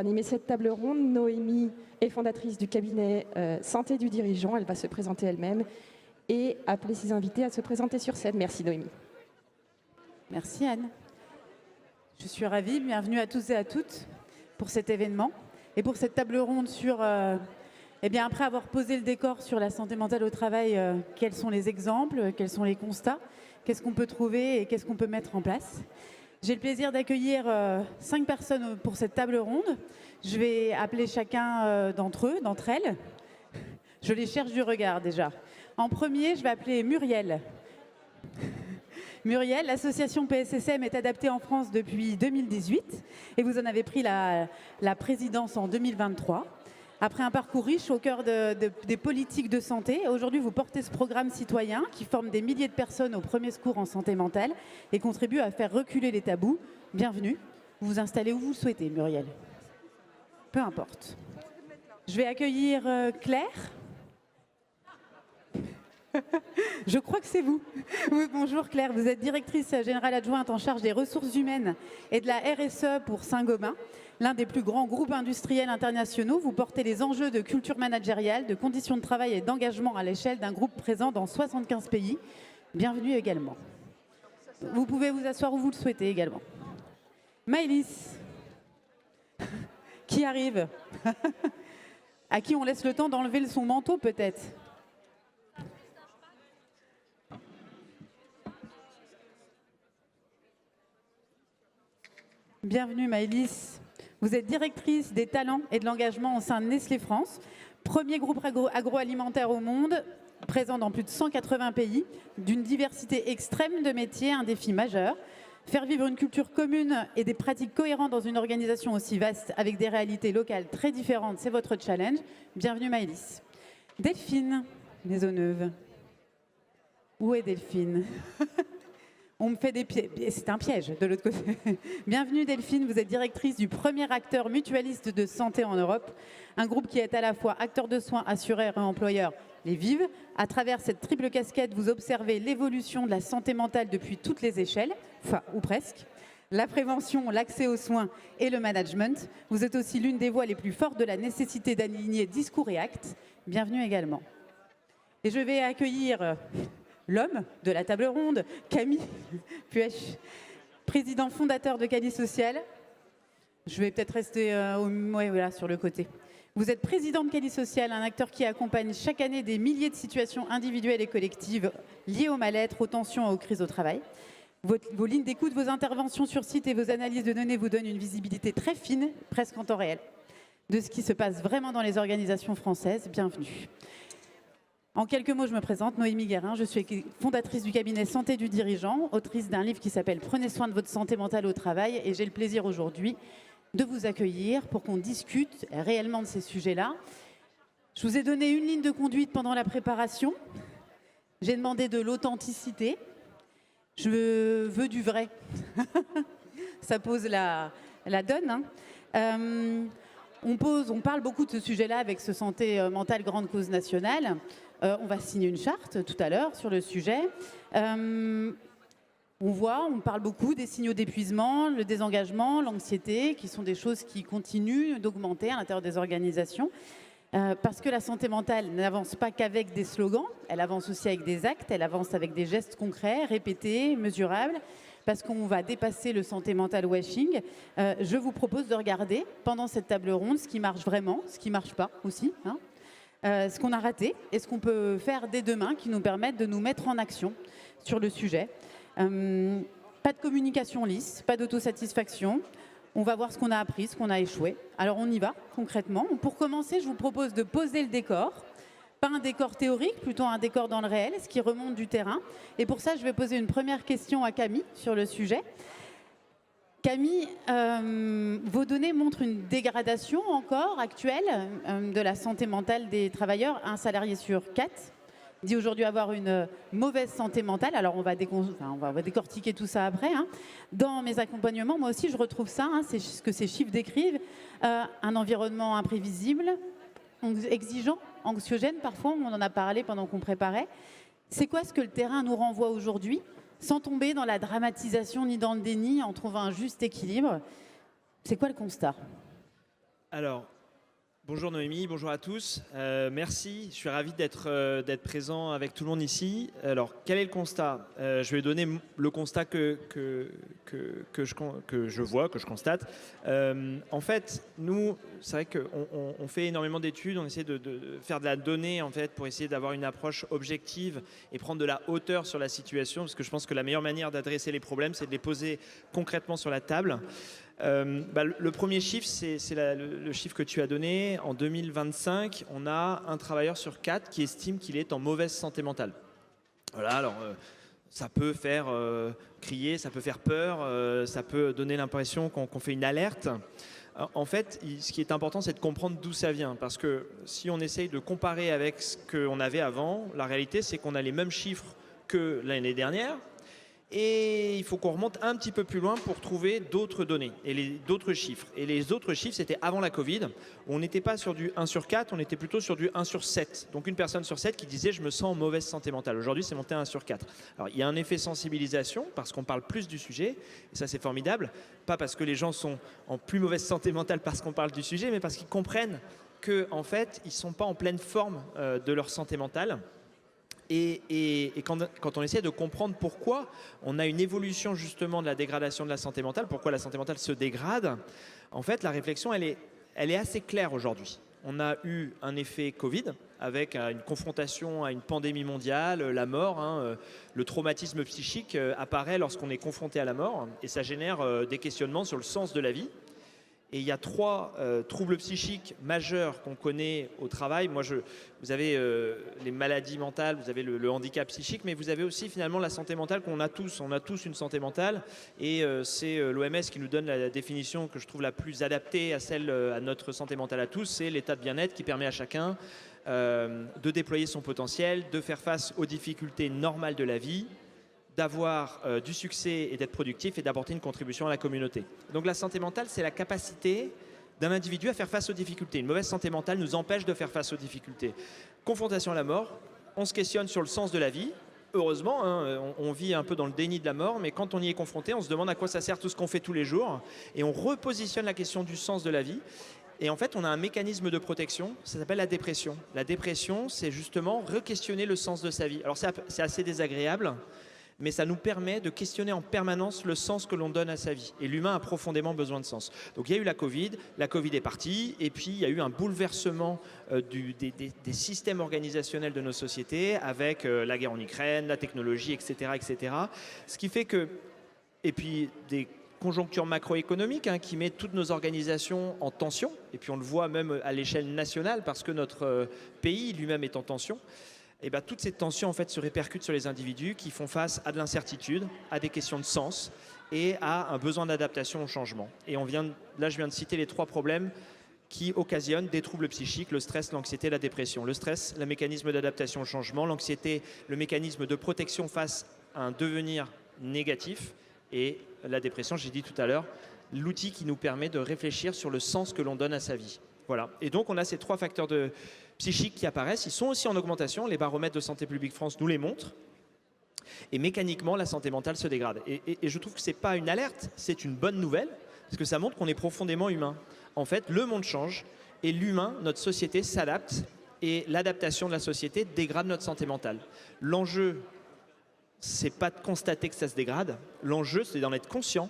Animer cette table ronde, Noémie est fondatrice du cabinet Santé du dirigeant. Elle va se présenter elle-même et appeler ses invités à se présenter sur scène. Merci Noémie. Merci Anne. Je suis ravie, bienvenue à tous et à toutes pour cet événement et pour cette table ronde sur, après avoir posé le décor sur la santé mentale au travail, quels sont les exemples, quels sont les constats, qu'est-ce qu'on peut trouver et qu'est-ce qu'on peut mettre en place. J'ai le plaisir d'accueillir 5 personnes pour cette table ronde. Je vais appeler chacun d'entre elles. Je les cherche du regard déjà. En premier, je vais appeler Muriel. Muriel, l'association PSSM est adaptée en France depuis 2018 et vous en avez pris la présidence en 2023. Après un parcours riche au cœur des politiques de santé, aujourd'hui vous portez ce programme citoyen qui forme des milliers de personnes au premier secours en santé mentale et contribue à faire reculer les tabous. Bienvenue, vous vous installez où vous le souhaitez, Muriel. Peu importe. Je vais accueillir Claire. Je crois que c'est vous. Oui, bonjour Claire, vous êtes directrice générale adjointe en charge des ressources humaines et de la RSE pour Saint-Gobain, l'un des plus grands groupes industriels internationaux. Vous portez les enjeux de culture managériale, de conditions de travail et d'engagement à l'échelle d'un groupe présent dans 75 pays. Bienvenue également. Vous pouvez vous asseoir où vous le souhaitez également. Maëlys, qui arrive, à qui on laisse le temps d'enlever son manteau peut-être. Bienvenue Maëlys. Vous êtes directrice des talents et de l'engagement au sein de Nestlé France, premier groupe agroalimentaire au monde, présent dans plus de 180 pays, d'une diversité extrême de métiers, un défi majeur. Faire vivre une culture commune et des pratiques cohérentes dans une organisation aussi vaste avec des réalités locales très différentes, c'est votre challenge. Bienvenue Maëlys. Delphine Maisonneuve. Où est Delphine? On me fait des pièges. C'est un piège de l'autre côté. Bienvenue Delphine, vous êtes directrice du premier acteur mutualiste de santé en Europe, un groupe qui est à la fois acteur de soins, assureur et employeur, les VIV. À travers cette triple casquette, vous observez l'évolution de la santé mentale depuis toutes les échelles, enfin ou presque. La prévention, l'accès aux soins et le management. Vous êtes aussi l'une des voix les plus fortes de la nécessité d'aligner discours et actes. Bienvenue également. Et je vais accueillir l'homme de la table ronde, Camille Puech, président fondateur de Cali Social. Je vais peut-être rester sur le côté. Vous êtes président de Cali Social, un acteur qui accompagne chaque année des milliers de situations individuelles et collectives liées au mal-être, aux tensions et aux crises au travail. Vos lignes d'écoute, vos interventions sur site et vos analyses de données vous donnent une visibilité très fine, presque en temps réel, de ce qui se passe vraiment dans les organisations françaises. Bienvenue. En quelques mots, je me présente, Noémie Guérin, je suis fondatrice du cabinet Santé du dirigeant, autrice d'un livre qui s'appelle « Prenez soin de votre santé mentale au travail » et j'ai le plaisir aujourd'hui de vous accueillir pour qu'on discute réellement de ces sujets-là. Je vous ai donné une ligne de conduite pendant la préparation, j'ai demandé de l'authenticité, je veux du vrai, ça pose la donne. On parle beaucoup de ce sujet-là avec ce santé mentale grande cause nationale. On va signer une charte tout à l'heure sur le sujet. On parle beaucoup des signaux d'épuisement, le désengagement, l'anxiété, qui sont des choses qui continuent d'augmenter à l'intérieur des organisations. Parce que la santé mentale n'avance pas qu'avec des slogans, elle avance aussi avec des actes, elle avance avec des gestes concrets, répétés, mesurables. Parce qu'on va dépasser le santé mentale washing, je vous propose de regarder pendant cette table ronde ce qui marche vraiment, ce qui ne marche pas aussi, ce qu'on a raté et ce qu'on peut faire dès demain qui nous permettent de nous mettre en action sur le sujet. Pas de communication lisse, pas d'autosatisfaction. On va voir ce qu'on a appris, ce qu'on a échoué. Alors on y va concrètement. Pour commencer, je vous propose de poser le décor. Pas un décor théorique, plutôt un décor dans le réel, ce qui remonte du terrain. Et pour ça, je vais poser une première question à Camille sur le sujet. Camille, vos données montrent une dégradation encore actuelle de la santé mentale des travailleurs. Un salarié sur 4 dit aujourd'hui avoir une mauvaise santé mentale. Alors on va décortiquer tout ça après. Dans mes accompagnements, moi aussi, je retrouve ça. C'est ce que ces chiffres décrivent. Un environnement imprévisible, exigeant, anxiogène parfois, on en a parlé pendant qu'on préparait. C'est quoi ce que le terrain nous renvoie aujourd'hui, sans tomber dans la dramatisation ni dans le déni, en trouvant un juste équilibre? C'est quoi le constat? Alors, bonjour Noémie, bonjour à tous. Merci, je suis ravi d'être présent avec tout le monde ici. Alors, quel est le constat? Je vais donner le constat que je vois, que je constate. En fait, nous, c'est vrai qu'on fait énormément d'études, on essaie de faire de la donnée en fait, pour essayer d'avoir une approche objective et prendre de la hauteur sur la situation, parce que je pense que la meilleure manière d'adresser les problèmes, c'est de les poser concrètement sur la table. Le premier chiffre, c'est le chiffre que tu as donné. En 2025, on a un travailleur sur 4 qui estime qu'il est en mauvaise santé mentale. Voilà, alors ça peut faire crier, ça peut faire peur, ça peut donner l'impression qu'on fait une alerte. En fait, ce qui est important, c'est de comprendre d'où ça vient. Parce que si on essaye de comparer avec ce qu'on avait avant, la réalité, c'est qu'on a les mêmes chiffres que l'année dernière. Et il faut qu'on remonte un petit peu plus loin pour trouver d'autres données et d'autres chiffres. Et les autres chiffres, c'était avant la Covid. On n'était pas sur du 1 sur 4, on était plutôt sur du 1 sur 7. Donc une personne sur 7 qui disait « je me sens en mauvaise santé mentale ». Aujourd'hui, c'est monté à 1 sur 4. Alors il y a un effet sensibilisation parce qu'on parle plus du sujet. Et ça, c'est formidable. Pas parce que les gens sont en plus mauvaise santé mentale parce qu'on parle du sujet, mais parce qu'ils comprennent qu'en fait, ils ne sont pas en pleine forme de leur santé mentale. Et quand on essaie de comprendre pourquoi on a une évolution justement de la dégradation de la santé mentale, pourquoi la santé mentale se dégrade, en fait la réflexion elle est assez claire aujourd'hui. On a eu un effet Covid avec une confrontation à une pandémie mondiale, la mort, le traumatisme psychique apparaît lorsqu'on est confronté à la mort et ça génère des questionnements sur le sens de la vie. Et il y a 3 troubles psychiques majeurs qu'on connaît au travail. Vous avez les maladies mentales, vous avez le handicap psychique, mais vous avez aussi finalement la santé mentale qu'on a tous. On a tous une santé mentale et c'est l'OMS qui nous donne la définition que je trouve la plus adaptée à notre santé mentale à tous. C'est l'état de bien-être qui permet à chacun de déployer son potentiel, de faire face aux difficultés normales de la vie, d'avoir du succès et d'être productif et d'apporter une contribution à la communauté. Donc la santé mentale, c'est la capacité d'un individu à faire face aux difficultés. Une mauvaise santé mentale nous empêche de faire face aux difficultés. Confrontation à la mort, on se questionne sur le sens de la vie. Heureusement, on vit un peu dans le déni de la mort, mais quand on y est confronté, on se demande à quoi ça sert tout ce qu'on fait tous les jours. Et on repositionne la question du sens de la vie. Et en fait, on a un mécanisme de protection, ça s'appelle la dépression. La dépression, c'est justement re-questionner le sens de sa vie. Alors c'est assez désagréable, mais ça nous permet de questionner en permanence le sens que l'on donne à sa vie. Et l'humain a profondément besoin de sens. Donc il y a eu la Covid est partie, et puis il y a eu un bouleversement des systèmes organisationnels de nos sociétés, avec la guerre en Ukraine, la technologie, etc., etc. Ce qui fait que, et puis des conjonctures macroéconomiques qui met toutes nos organisations en tension, et puis on le voit même à l'échelle nationale, parce que notre pays lui-même est en tension. Et toutes ces tensions en fait, se répercutent sur les individus qui font face à de l'incertitude, à des questions de sens et à un besoin d'adaptation au changement. Et là, je viens de citer les 3 problèmes qui occasionnent des troubles psychiques, le stress, l'anxiété, la dépression. Le stress, le mécanisme d'adaptation au changement, l'anxiété, le mécanisme de protection face à un devenir négatif et la dépression, j'ai dit tout à l'heure, l'outil qui nous permet de réfléchir sur le sens que l'on donne à sa vie. Voilà. Et donc, on a ces 3 facteurs psychiques qui apparaissent. Ils sont aussi en augmentation. Les baromètres de Santé publique France nous les montrent. Et mécaniquement, la santé mentale se dégrade. Et je trouve que ce n'est pas une alerte, c'est une bonne nouvelle, parce que ça montre qu'on est profondément humain. En fait, le monde change et l'humain, notre société s'adapte. Et l'adaptation de la société dégrade notre santé mentale. L'enjeu, c'est pas de constater que ça se dégrade. L'enjeu, c'est d'en être conscient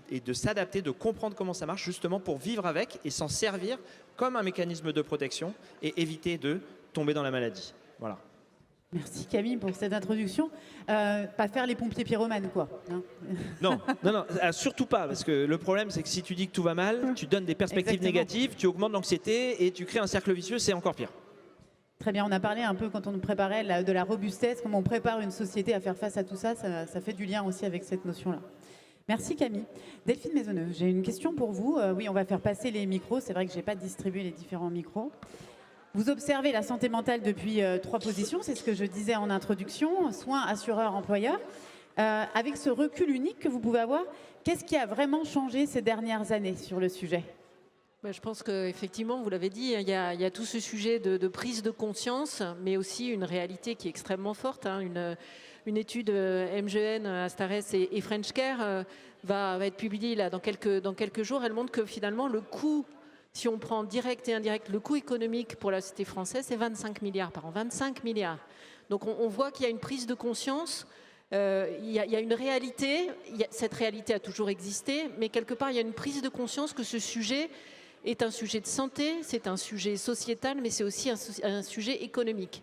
et de s'adapter, de comprendre comment ça marche, justement pour vivre avec et s'en servir comme un mécanisme de protection et éviter de tomber dans la maladie. Voilà. Merci Camille pour cette introduction. Pas faire les pompiers pyromanes, quoi. Non, surtout pas, parce que le problème, c'est que si tu dis que tout va mal, tu donnes des perspectives négatives, tu augmentes l'anxiété et tu crées un cercle vicieux, c'est encore pire. Très bien, on a parlé un peu quand on nous préparait de la robustesse, comment on prépare une société à faire face à tout ça, ça fait du lien aussi avec cette notion-là. Merci Camille. Delphine Maisonneuve, j'ai une question pour vous. Oui, on va faire passer les micros. C'est vrai que je n'ai pas distribué les différents micros. Vous observez la santé mentale depuis 3 positions, c'est ce que je disais en introduction, soins, assureurs, employeurs. Avec ce recul unique que vous pouvez avoir, qu'est-ce qui a vraiment changé ces dernières années sur le sujet ? Je pense qu'effectivement, vous l'avez dit, il y a tout ce sujet de prise de conscience, mais aussi une réalité qui est extrêmement forte. Une étude MGN, Astares et French Care va être publiée là, dans quelques jours. Elle montre que finalement, le coût Si on prend direct et indirect, le coût économique pour la société française, c'est 25 milliards par an. 25 milliards. Donc on voit qu'il y a une prise de conscience, il y a une réalité, cette réalité a toujours existé, mais quelque part il y a une prise de conscience que ce sujet est un sujet de santé, c'est un sujet sociétal, mais c'est aussi un sujet économique.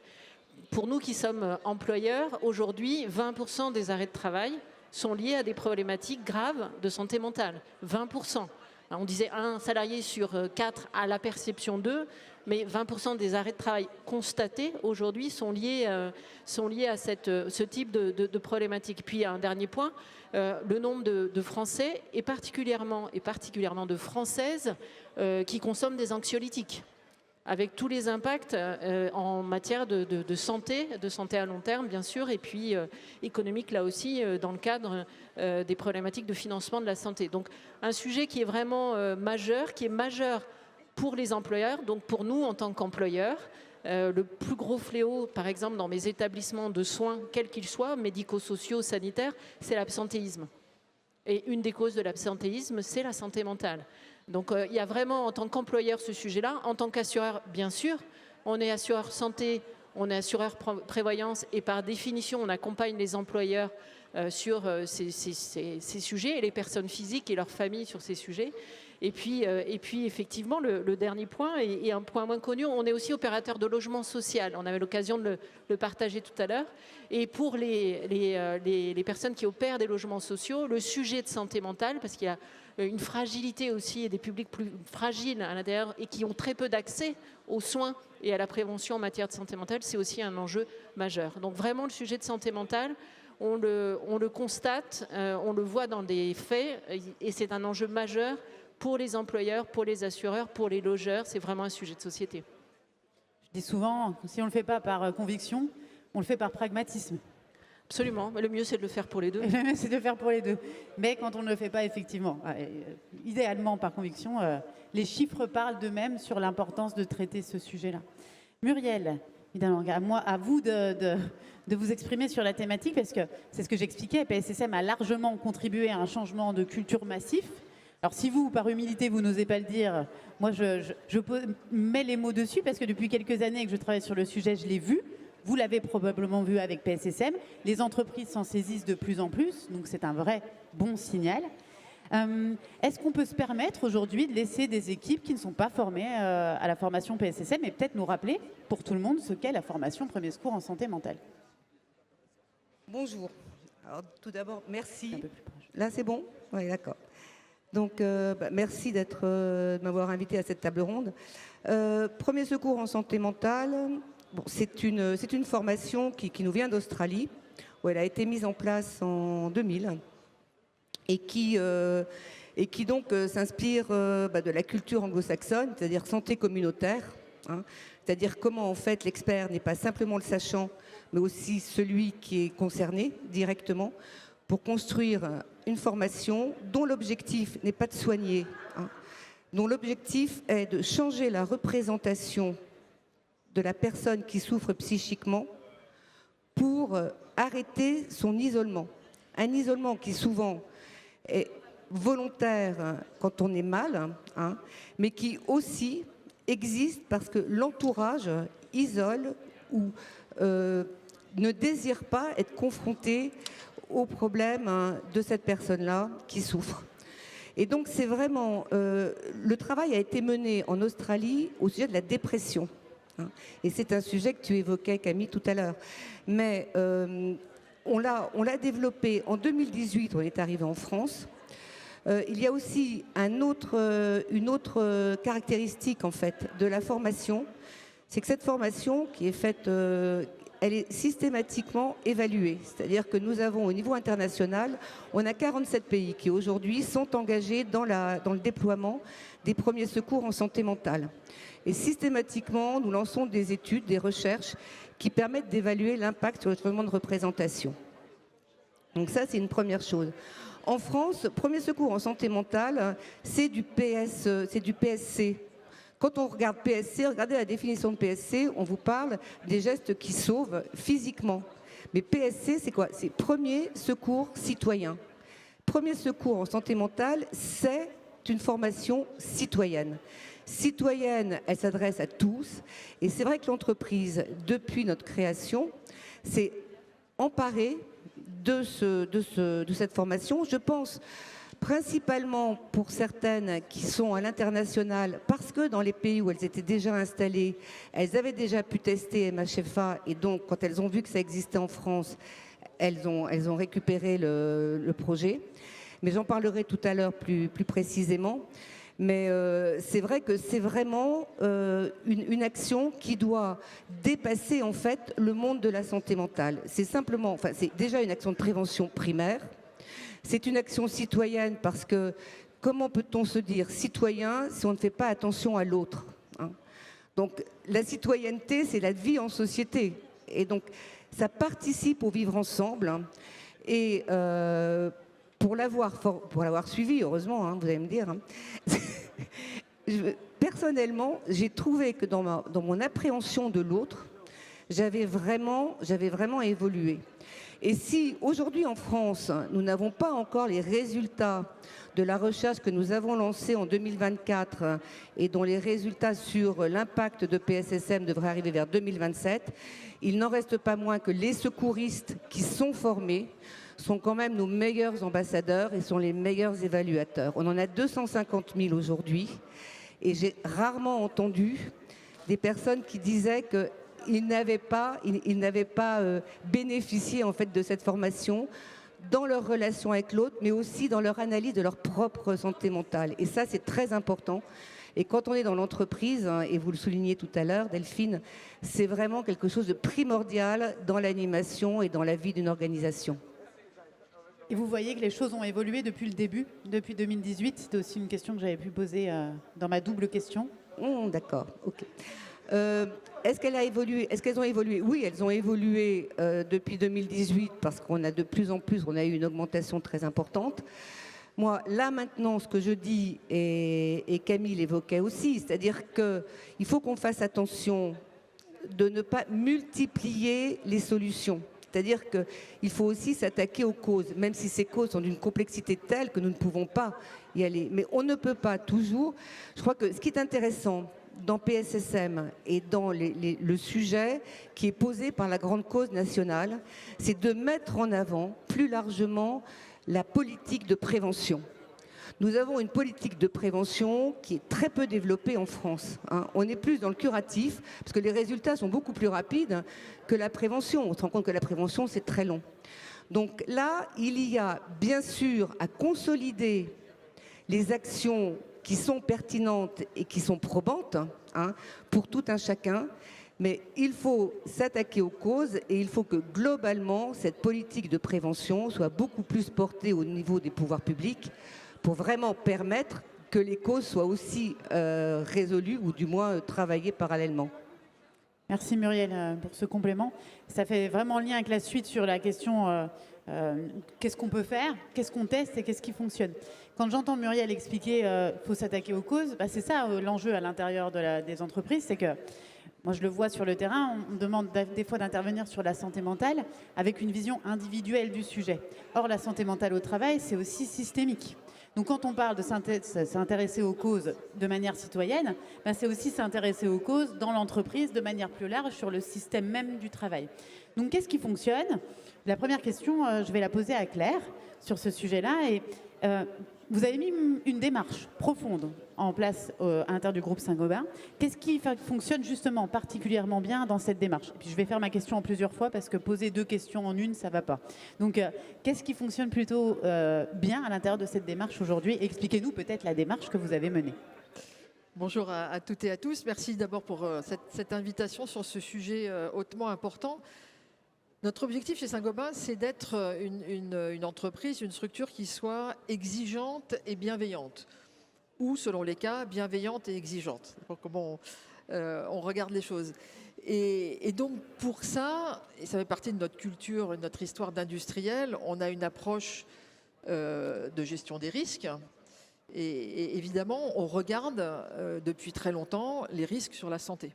Pour nous qui sommes employeurs, aujourd'hui, 20% des arrêts de travail sont liés à des problématiques graves de santé mentale. 20%. On disait un salarié sur 4 à la perception d'eux, mais 20% des arrêts de travail constatés aujourd'hui sont liés à ce type de problématique. Puis un dernier point, le nombre de Français et particulièrement de Françaises qui consomment des anxiolytiques, avec tous les impacts en matière de santé à long terme bien sûr, et puis économique là aussi dans le cadre des problématiques de financement de la santé. Donc un sujet qui est vraiment majeur, qui est majeur pour les employeurs, donc pour nous en tant qu'employeurs. Le plus gros fléau, par exemple, dans mes établissements de soins, quels qu'ils soient, médico-sociaux, sanitaires, c'est l'absentéisme. Et une des causes de l'absentéisme, c'est la santé mentale. Donc il y a vraiment, en tant qu'employeur, ce sujet-là. En tant qu'assureur, bien sûr, on est assureur santé, on est assureur prévoyance, et par définition, on accompagne les employeurs sur ces sujets, et les personnes physiques et leurs familles sur ces sujets. Et puis effectivement, le dernier point, et un point moins connu, on est aussi opérateur de logement social. On avait l'occasion de le partager tout à l'heure. Et pour les personnes qui opèrent des logements sociaux, le sujet de santé mentale, parce qu'il y a une fragilité aussi, et des publics plus fragiles à l'intérieur et qui ont très peu d'accès aux soins et à la prévention en matière de santé mentale, c'est aussi un enjeu majeur. Donc vraiment, le sujet de santé mentale, on le constate, on le voit dans des faits, et c'est un enjeu majeur pour les employeurs, pour les assureurs, pour les logeurs. C'est vraiment un sujet de société. Je dis souvent, si on ne le fait pas par conviction, on le fait par pragmatisme. Absolument, mais le mieux c'est de le faire pour les deux. Le mieux c'est de le faire pour les deux. Mais quand on ne le fait pas effectivement, idéalement par conviction, les chiffres parlent d'eux-mêmes sur l'importance de traiter ce sujet-là. Muriel, évidemment, à vous de vous exprimer sur la thématique, parce que c'est ce que j'expliquais, PSSM a largement contribué à un changement de culture massif. Alors si vous, par humilité, vous n'osez pas le dire, moi je mets les mots dessus, parce que depuis quelques années que je travaille sur le sujet, je l'ai vu. Vous l'avez probablement vu avec PSSM. Les entreprises s'en saisissent de plus en plus, donc c'est un vrai bon signal. Est-ce qu'on peut se permettre aujourd'hui de laisser des équipes qui ne sont pas formées à la formation PSSM et peut-être nous rappeler pour tout le monde ce qu'est la formation Premier Secours en santé mentale? Bonjour. Alors, tout d'abord, merci. Là, c'est bon? Oui, d'accord. Donc, merci de m'avoir invité à cette table ronde. Premier Secours en santé mentale. Bon, c'est une formation qui nous vient d'Australie, où elle a été mise en place en 2000 et qui donc s'inspire de la culture anglo-saxonne, c'est-à-dire santé communautaire, hein, c'est-à-dire comment en fait l'expert n'est pas simplement le sachant, mais aussi celui qui est concerné directement, pour construire une formation dont l'objectif n'est pas de soigner, hein, dont l'objectif est de changer la représentation de la personne qui souffre psychiquement pour arrêter son isolement. Un isolement qui souvent est volontaire quand on est mal, hein, mais qui aussi existe parce que l'entourage isole ou ne désire pas être confronté aux problèmes de cette personne-là qui souffre. Et donc c'est vraiment... le travail a été mené en Australie au sujet de la dépression. Et c'est un sujet que tu évoquais, Camille, tout à l'heure. Mais on l'a développé en 2018, on est arrivé en France. Il y a aussi une autre caractéristique, en fait, de la formation. C'est que cette formation qui est faite, elle est systématiquement évaluée. C'est-à-dire que nous avons, au niveau international, on a 47 pays qui, aujourd'hui, sont engagés dans le déploiement des premiers secours en santé mentale. Et systématiquement, nous lançons des études, des recherches qui permettent d'évaluer l'impact sur le changement de représentation. Donc ça, c'est une première chose. En France, premier secours en santé mentale, c'est du PSC. Quand on regarde PSC, regardez la définition de PSC, on vous parle des gestes qui sauvent physiquement. Mais PSC, c'est quoi? C'est premier secours citoyen. Premier secours en santé mentale, c'est une formation citoyenne. citoyenne, elle s'adresse à tous. Et c'est vrai que l'entreprise, depuis notre création, s'est emparée de cette formation. Je pense principalement pour certaines qui sont à l'international, parce que dans les pays où elles étaient déjà installées, elles avaient déjà pu tester MHFA, et donc quand elles ont vu que ça existait en France, elles ont récupéré le projet. Mais j'en parlerai tout à l'heure plus précisément. Mais c'est vrai que c'est vraiment une action qui doit dépasser en fait le monde de la santé mentale. C'est simplement, enfin c'est déjà une action de prévention primaire. C'est une action citoyenne parce que comment peut-on se dire citoyen si on ne fait pas attention à l'autre, hein? Donc la citoyenneté, c'est la vie en société. Et donc ça participe au vivre ensemble. Hein. Et pour l'avoir suivi, heureusement, hein, vous allez me dire, hein, personnellement, j'ai trouvé que dans mon appréhension de l'autre, j'avais vraiment évolué. Et si aujourd'hui en France, nous n'avons pas encore les résultats de la recherche que nous avons lancée en 2024 et dont les résultats sur l'impact de PSSM devraient arriver vers 2027, il n'en reste pas moins que les secouristes qui sont formés sont quand même nos meilleurs ambassadeurs et sont les meilleurs évaluateurs. On en a 250 000 aujourd'hui et j'ai rarement entendu des personnes qui disaient qu'ils n'avaient pas bénéficié en fait de cette formation dans leur relation avec l'autre, mais aussi dans leur analyse de leur propre santé mentale. Et ça, c'est très important. Et quand on est dans l'entreprise, hein, et vous le soulignez tout à l'heure, Delphine, c'est vraiment quelque chose de primordial dans l'animation et dans la vie d'une organisation. Et vous voyez que les choses ont évolué depuis le début, depuis 2018. C'était aussi une question que j'avais pu poser dans ma double question. D'accord, ok. Est-ce qu'elles ont évolué? Oui, elles ont évolué depuis 2018 parce qu'on a de plus en plus, on a eu une augmentation très importante. Moi, là maintenant, ce que je dis, et Camille l'évoquait aussi, c'est-à-dire qu'il faut qu'on fasse attention de ne pas multiplier les solutions. C'est-à-dire qu'il faut aussi s'attaquer aux causes, même si ces causes sont d'une complexité telle que nous ne pouvons pas y aller. Mais on ne peut pas toujours. Je crois que ce qui est intéressant dans PSSM et dans le sujet qui est posé par la grande cause nationale, c'est de mettre en avant plus largement la politique de prévention. Nous avons une politique de prévention qui est très peu développée en France. Hein. On est plus dans le curatif, parce que les résultats sont beaucoup plus rapides que la prévention. On se rend compte que la prévention, c'est très long. Donc là, il y a bien sûr à consolider les actions qui sont pertinentes et qui sont probantes, hein, pour tout un chacun. Mais il faut s'attaquer aux causes et il faut que globalement, cette politique de prévention soit beaucoup plus portée au niveau des pouvoirs publics pour vraiment permettre que les causes soient aussi résolues ou du moins travaillées parallèlement. Merci Muriel pour ce complément. Ça fait vraiment lien avec la suite sur la question qu'est-ce qu'on peut faire, qu'est-ce qu'on teste et qu'est-ce qui fonctionne. Quand j'entends Muriel expliquer qu'il faut s'attaquer aux causes, bah c'est ça l'enjeu à l'intérieur des entreprises, c'est que moi je le vois sur le terrain, on me demande des fois d'intervenir sur la santé mentale avec une vision individuelle du sujet. Or la santé mentale au travail, c'est aussi systémique. Donc quand on parle de s'intéresser aux causes de manière citoyenne, ben c'est aussi s'intéresser aux causes dans l'entreprise de manière plus large sur le système même du travail. Donc qu'est-ce qui fonctionne? La première question, je vais la poser à Claire sur ce sujet-là. Et vous avez mis une démarche profonde en place à l'intérieur du groupe Saint-Gobain. Qu'est-ce qui fonctionne justement particulièrement bien dans cette démarche? Et puis je vais faire ma question en plusieurs fois parce que poser deux questions en une, ça ne va pas. Donc qu'est-ce qui fonctionne plutôt bien à l'intérieur de cette démarche aujourd'hui? Expliquez-nous peut-être la démarche que vous avez menée. Bonjour à toutes et à tous. Merci d'abord pour cette invitation sur ce sujet hautement important. Notre objectif chez Saint-Gobain, c'est d'être une entreprise, une structure qui soit exigeante et bienveillante. Ou, selon les cas, bienveillante et exigeante. Comment on regarde les choses. Et donc, pour ça, et ça fait partie de notre culture, de notre histoire d'industriel, on a une approche de gestion des risques. Et évidemment, on regarde depuis très longtemps les risques sur la santé.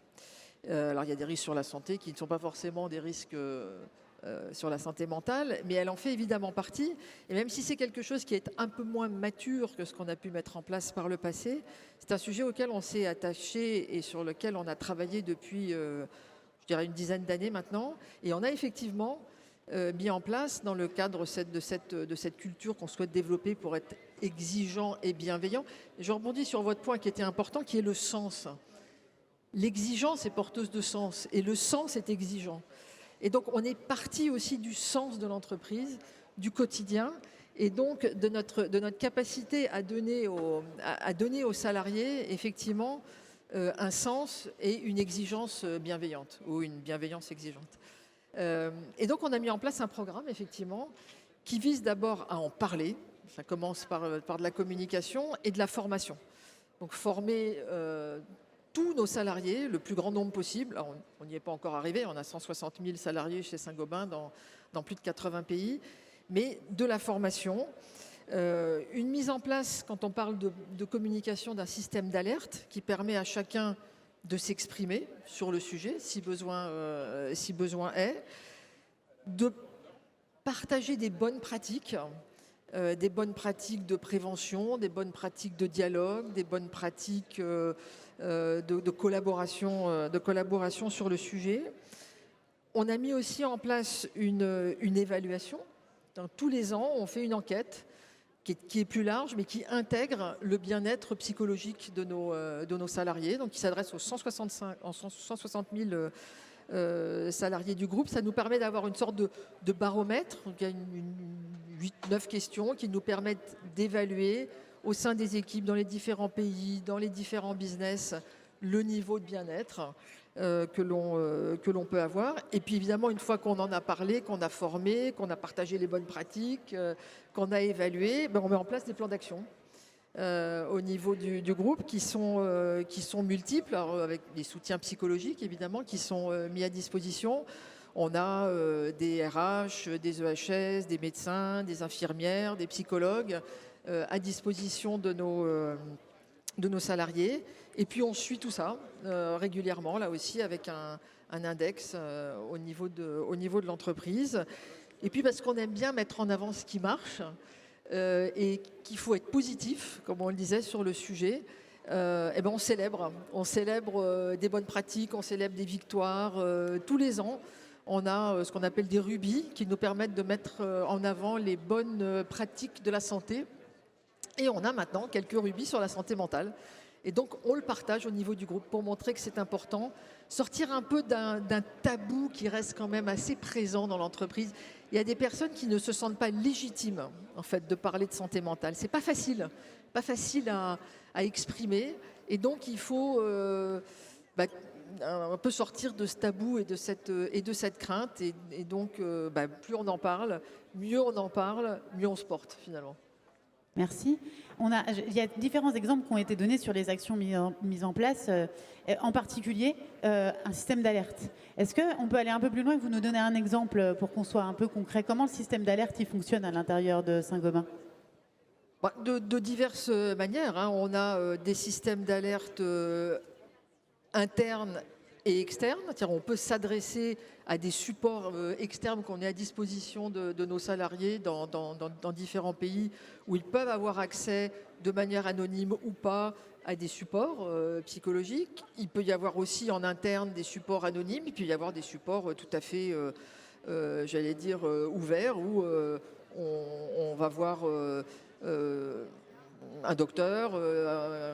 Alors, il y a des risques sur la santé qui ne sont pas forcément des risques sur la santé mentale, mais elle en fait évidemment partie. Et même si c'est quelque chose qui est un peu moins mature que ce qu'on a pu mettre en place par le passé, c'est un sujet auquel on s'est attaché et sur lequel on a travaillé depuis, je dirais, une dizaine d'années maintenant. Et on a effectivement mis en place, dans le cadre de cette culture qu'on souhaite développer pour être exigeant et bienveillant. Et je rebondis sur votre point qui était important, qui est le sens. L'exigence est porteuse de sens et le sens est exigeant. Et donc, on est parti aussi du sens de l'entreprise, du quotidien, et donc de notre capacité à donner aux salariés, effectivement, un sens et une exigence bienveillante, ou une bienveillance exigeante. Et donc, on a mis en place un programme, effectivement, qui vise d'abord à en parler. Ça commence par de la communication et de la formation. Donc, former tous nos salariés, le plus grand nombre possible. Alors, on n'y est pas encore arrivé, on a 160 000 salariés chez Saint-Gobain dans plus de 80 pays, mais de la formation, une mise en place, quand on parle de communication, d'un système d'alerte qui permet à chacun de s'exprimer sur le sujet, si besoin est, de partager des bonnes pratiques de prévention, des bonnes pratiques de dialogue, des bonnes pratiques de collaboration sur le sujet. On a mis aussi en place une évaluation. Donc, tous les ans, on fait une enquête qui est plus large, mais qui intègre le bien-être psychologique de nos salariés, donc qui s'adresse aux 160 000 salariés du groupe. Ça nous permet d'avoir une sorte de baromètre. Donc, il y a 8-9 questions qui nous permettent d'évaluer au sein des équipes, dans les différents pays, dans les différents business, le niveau de bien-être que l'on peut avoir. Et puis évidemment, une fois qu'on en a parlé, qu'on a formé, qu'on a partagé les bonnes pratiques, qu'on a évalué, on met en place des plans d'action au niveau du groupe qui sont multiples, alors avec des soutiens psychologiques évidemment qui sont mis à disposition. On a des RH, des EHS, des médecins, des infirmières, des psychologues à disposition de nos salariés. Et puis on suit tout ça régulièrement, là aussi avec un index au niveau de l'entreprise. Et puis parce qu'on aime bien mettre en avant ce qui marche et qu'il faut être positif, comme on le disait sur le sujet, on célèbre. On célèbre des bonnes pratiques, on célèbre des victoires. Tous les ans, on a ce qu'on appelle des rubis qui nous permettent de mettre en avant les bonnes pratiques de la santé. Et on a maintenant quelques rubis sur la santé mentale. Et donc, on le partage au niveau du groupe pour montrer que c'est important. Sortir un peu d'un tabou qui reste quand même assez présent dans l'entreprise. Il y a des personnes qui ne se sentent pas légitimes, en fait, de parler de santé mentale. C'est pas facile à exprimer. Et donc, il faut un peu sortir de ce tabou et de cette crainte. Et donc, plus on en parle, mieux on se porte, finalement. Merci. Il y a différents exemples qui ont été donnés sur les actions mises en place, en particulier un système d'alerte. Est-ce qu'on peut aller un peu plus loin et vous nous donner un exemple pour qu'on soit un peu concret? Comment le système d'alerte fonctionne à l'intérieur de Saint-Gobain? De diverses manières. On a des systèmes d'alerte internes et externes. On peut s'adresser à des supports externes qu'on est à disposition de nos salariés dans différents pays où ils peuvent avoir accès de manière anonyme ou pas à des supports psychologiques. Il peut y avoir aussi en interne des supports anonymes, il peut y avoir des supports tout à fait, ouverts où on va voir un docteur,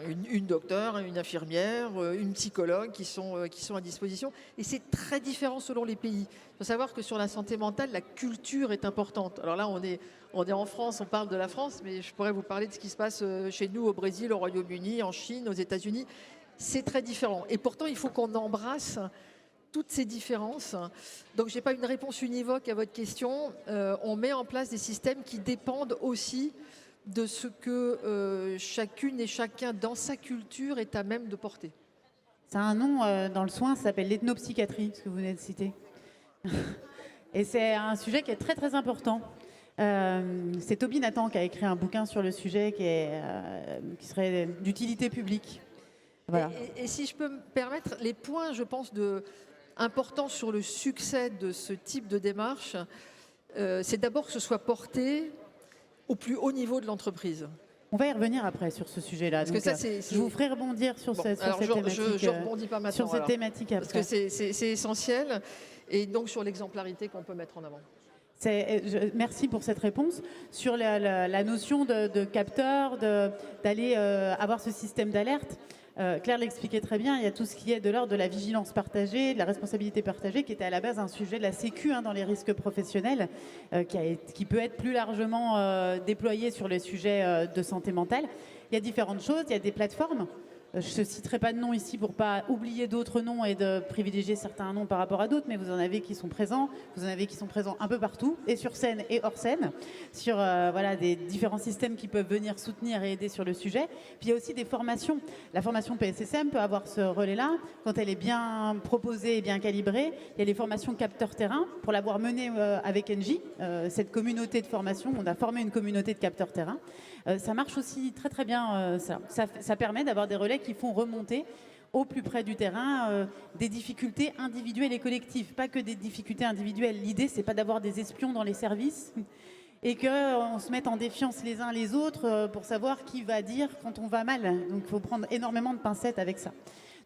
une docteure, une infirmière, une psychologue qui sont à disposition. Et c'est très différent selon les pays. Il faut savoir que sur la santé mentale, la culture est importante. Alors là, on est en France, on parle de la France, mais je pourrais vous parler de ce qui se passe chez nous au Brésil, au Royaume-Uni, en Chine, aux États-Unis. C'est très différent. Et pourtant, il faut qu'on embrasse toutes ces différences. Donc, je n'ai pas une réponse univoque à votre question. On met en place des systèmes qui dépendent aussi de ce que chacune et chacun dans sa culture est à même de porter. Ça a un nom dans le soin, ça s'appelle l'ethnopsychiatrie, ce que vous venez de citer. Et c'est un sujet qui est très très important. C'est Toby Nathan qui a écrit un bouquin sur le sujet qui serait d'utilité publique. Voilà. Et si je peux me permettre, les points, je pense, de important sur le succès de ce type de démarche, c'est d'abord que ce soit porté au plus haut niveau de l'entreprise. On va y revenir après sur ce sujet-là. Parce que ça, je vous ferai rebondir sur, bon, cette thématique. Je rebondis pas maintenant. Sur cette thématique après. Parce que c'est essentiel. Et donc sur l'exemplarité qu'on peut mettre en avant. Merci pour cette réponse. Sur la notion de capteur, d'aller avoir ce système d'alerte, Claire l'expliquait très bien, il y a tout ce qui est de l'ordre de la vigilance partagée, de la responsabilité partagée, qui était à la base un sujet de la Sécu dans les risques professionnels, qui peut être plus largement déployé sur les sujets de santé mentale. Il y a différentes choses, il y a des plateformes. Je ne citerai pas de noms ici pour ne pas oublier d'autres noms et de privilégier certains noms par rapport à d'autres, mais vous en avez qui sont présents. Vous en avez qui sont présents un peu partout, et sur scène et hors scène, sur voilà, des différents systèmes qui peuvent venir soutenir et aider sur le sujet. Puis il y a aussi des formations. La formation PSSM peut avoir ce relais-là. Quand elle est bien proposée et bien calibrée, il y a les formations capteurs terrain. Pour l'avoir menée avec Engie, cette communauté de formation, on a formé une communauté de capteurs terrain. Ça marche aussi très très bien, ça permet d'avoir des relais qui font remonter au plus près du terrain des difficultés individuelles et collectives, pas que des difficultés individuelles. L'idée, c'est pas d'avoir des espions dans les services et qu'on se mette en défiance les uns les autres pour savoir qui va dire quand on va mal. Donc il faut prendre énormément de pincettes avec ça.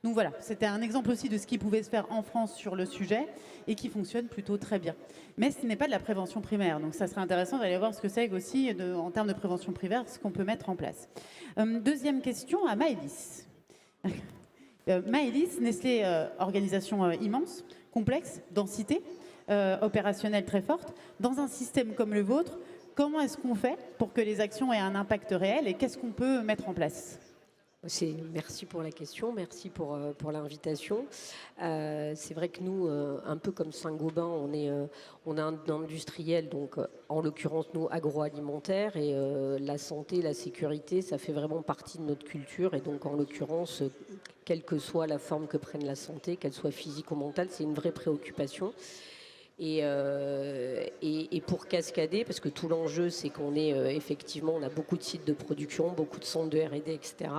Donc voilà, c'était un exemple aussi de ce qui pouvait se faire en France sur le sujet et qui fonctionne plutôt très bien. Mais ce n'est pas de la prévention primaire, donc ça serait intéressant d'aller voir ce que c'est aussi en termes de prévention primaire, ce qu'on peut mettre en place. Deuxième question à Maëlys. Maëlys, Nestlé, organisation immense, complexe, densité opérationnelle très forte. Dans un système comme le vôtre, comment est-ce qu'on fait pour que les actions aient un impact réel et qu'est-ce qu'on peut mettre en place ? Merci pour la question, merci pour l'invitation. C'est vrai que nous, un peu comme Saint-Gobain, on est un industriel, donc en l'occurrence nous agroalimentaire, et la santé, la sécurité, ça fait vraiment partie de notre culture, et donc en l'occurrence, quelle que soit la forme que prenne la santé, qu'elle soit physique ou mentale, c'est une vraie préoccupation. Et pour cascader, parce que tout l'enjeu, c'est qu'on effectivement, on a beaucoup de sites de production, beaucoup de centres de R&D, etc.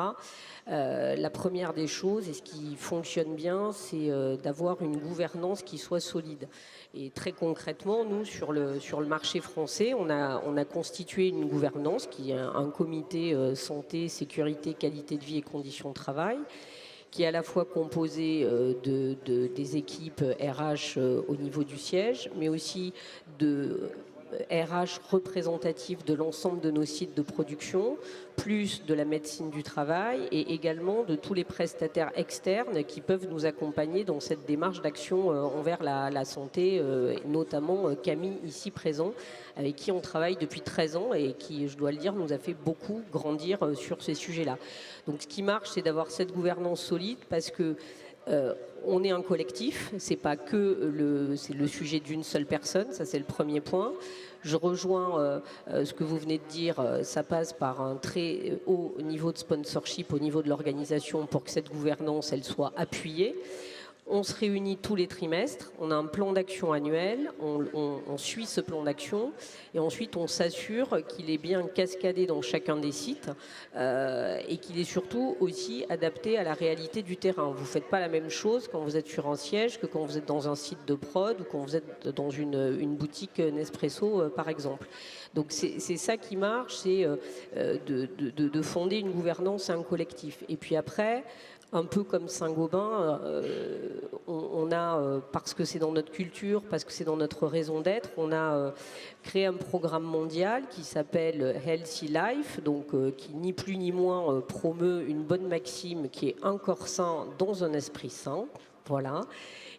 La première des choses, et ce qui fonctionne bien, c'est d'avoir une gouvernance qui soit solide. Et très concrètement, nous, sur le marché français, on a constitué une gouvernance qui est un comité santé, sécurité, qualité de vie et conditions de travail, qui est à la fois composé des équipes RH au niveau du siège, mais aussi de RH représentatifs de l'ensemble de nos sites de production, plus de la médecine du travail et également de tous les prestataires externes qui peuvent nous accompagner dans cette démarche d'action envers la santé, notamment Camille ici présent, avec qui on travaille depuis 13 ans et qui, je dois le dire, nous a fait beaucoup grandir sur ces sujets-là. Donc ce qui marche, c'est d'avoir cette gouvernance solide parce que on est un collectif, c'est pas que c'est le sujet d'une seule personne, ça c'est le premier point. Je rejoins ce que vous venez de dire, ça passe par un très haut niveau de sponsorship au niveau de l'organisation pour que cette gouvernance elle soit appuyée. On se réunit tous les trimestres, on a un plan d'action annuel, on suit ce plan d'action et ensuite on s'assure qu'il est bien cascadé dans chacun des sites et qu'il est surtout aussi adapté à la réalité du terrain. Vous ne faites pas la même chose quand vous êtes sur un siège que quand vous êtes dans un site de prod ou quand vous êtes dans une boutique Nespresso par exemple. Donc c'est ça qui marche, c'est de fonder une gouvernance et un collectif. Et puis après, un peu comme Saint-Gobain, on a, parce que c'est dans notre culture, parce que c'est dans notre raison d'être, on a créé un programme mondial qui s'appelle Healthy Life, donc qui ni plus ni moins promeut une bonne maxime qui est un corps sain dans un esprit sain. Voilà.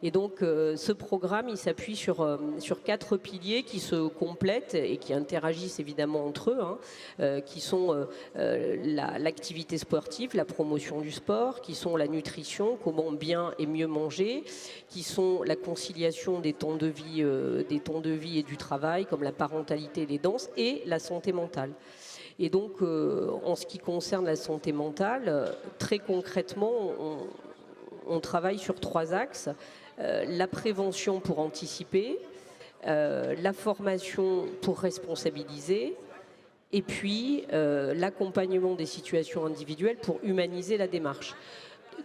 Et donc ce programme, il s'appuie sur 4 piliers qui se complètent et qui interagissent évidemment entre eux, qui sont l'activité sportive, la promotion du sport, qui sont la nutrition, comment bien et mieux manger, qui sont la conciliation des temps de vie et du travail, comme la parentalité et les danses, et la santé mentale. Et donc, en ce qui concerne la santé mentale, très concrètement, on travaille sur 3 axes. La prévention pour anticiper, la formation pour responsabiliser et puis l'accompagnement des situations individuelles pour humaniser la démarche.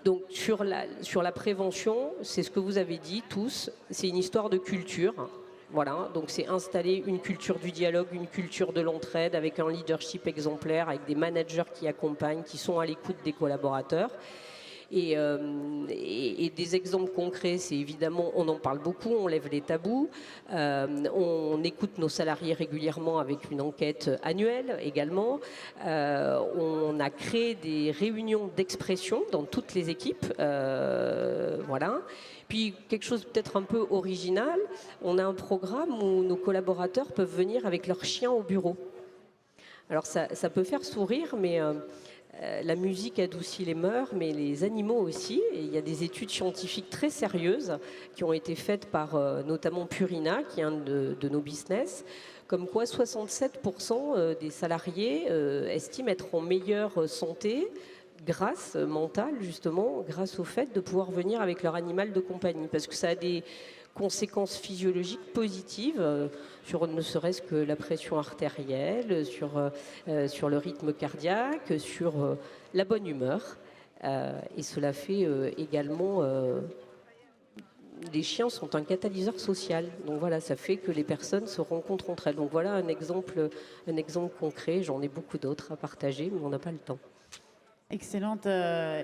Donc sur la prévention, c'est ce que vous avez dit tous, c'est une histoire de culture. Voilà, donc c'est installer une culture du dialogue, une culture de l'entraide avec un leadership exemplaire, avec des managers qui accompagnent, qui sont à l'écoute des collaborateurs. Et des exemples concrets, c'est évidemment, on en parle beaucoup, on lève les tabous, on écoute nos salariés régulièrement avec une enquête annuelle également. On a créé des réunions d'expression dans toutes les équipes, voilà. Puis quelque chose peut-être un peu original, on a un programme où nos collaborateurs peuvent venir avec leur chien au bureau. Alors ça peut faire sourire, mais la musique adoucit les mœurs, mais les animaux aussi. Et il y a des études scientifiques très sérieuses qui ont été faites par notamment Purina, qui est un de nos business, comme quoi 67% des salariés estiment être en meilleure santé grâce mentale, justement, grâce au fait de pouvoir venir avec leur animal de compagnie. Parce que ça a des conséquences physiologiques positives sur ne serait-ce que la pression artérielle, sur le rythme cardiaque, sur la bonne humeur. Et cela fait également... les chiens sont un catalyseur social. Donc voilà, ça fait que les personnes se rencontrent entre elles. Donc voilà un exemple concret. J'en ai beaucoup d'autres à partager, mais on n'a pas le temps. Excellente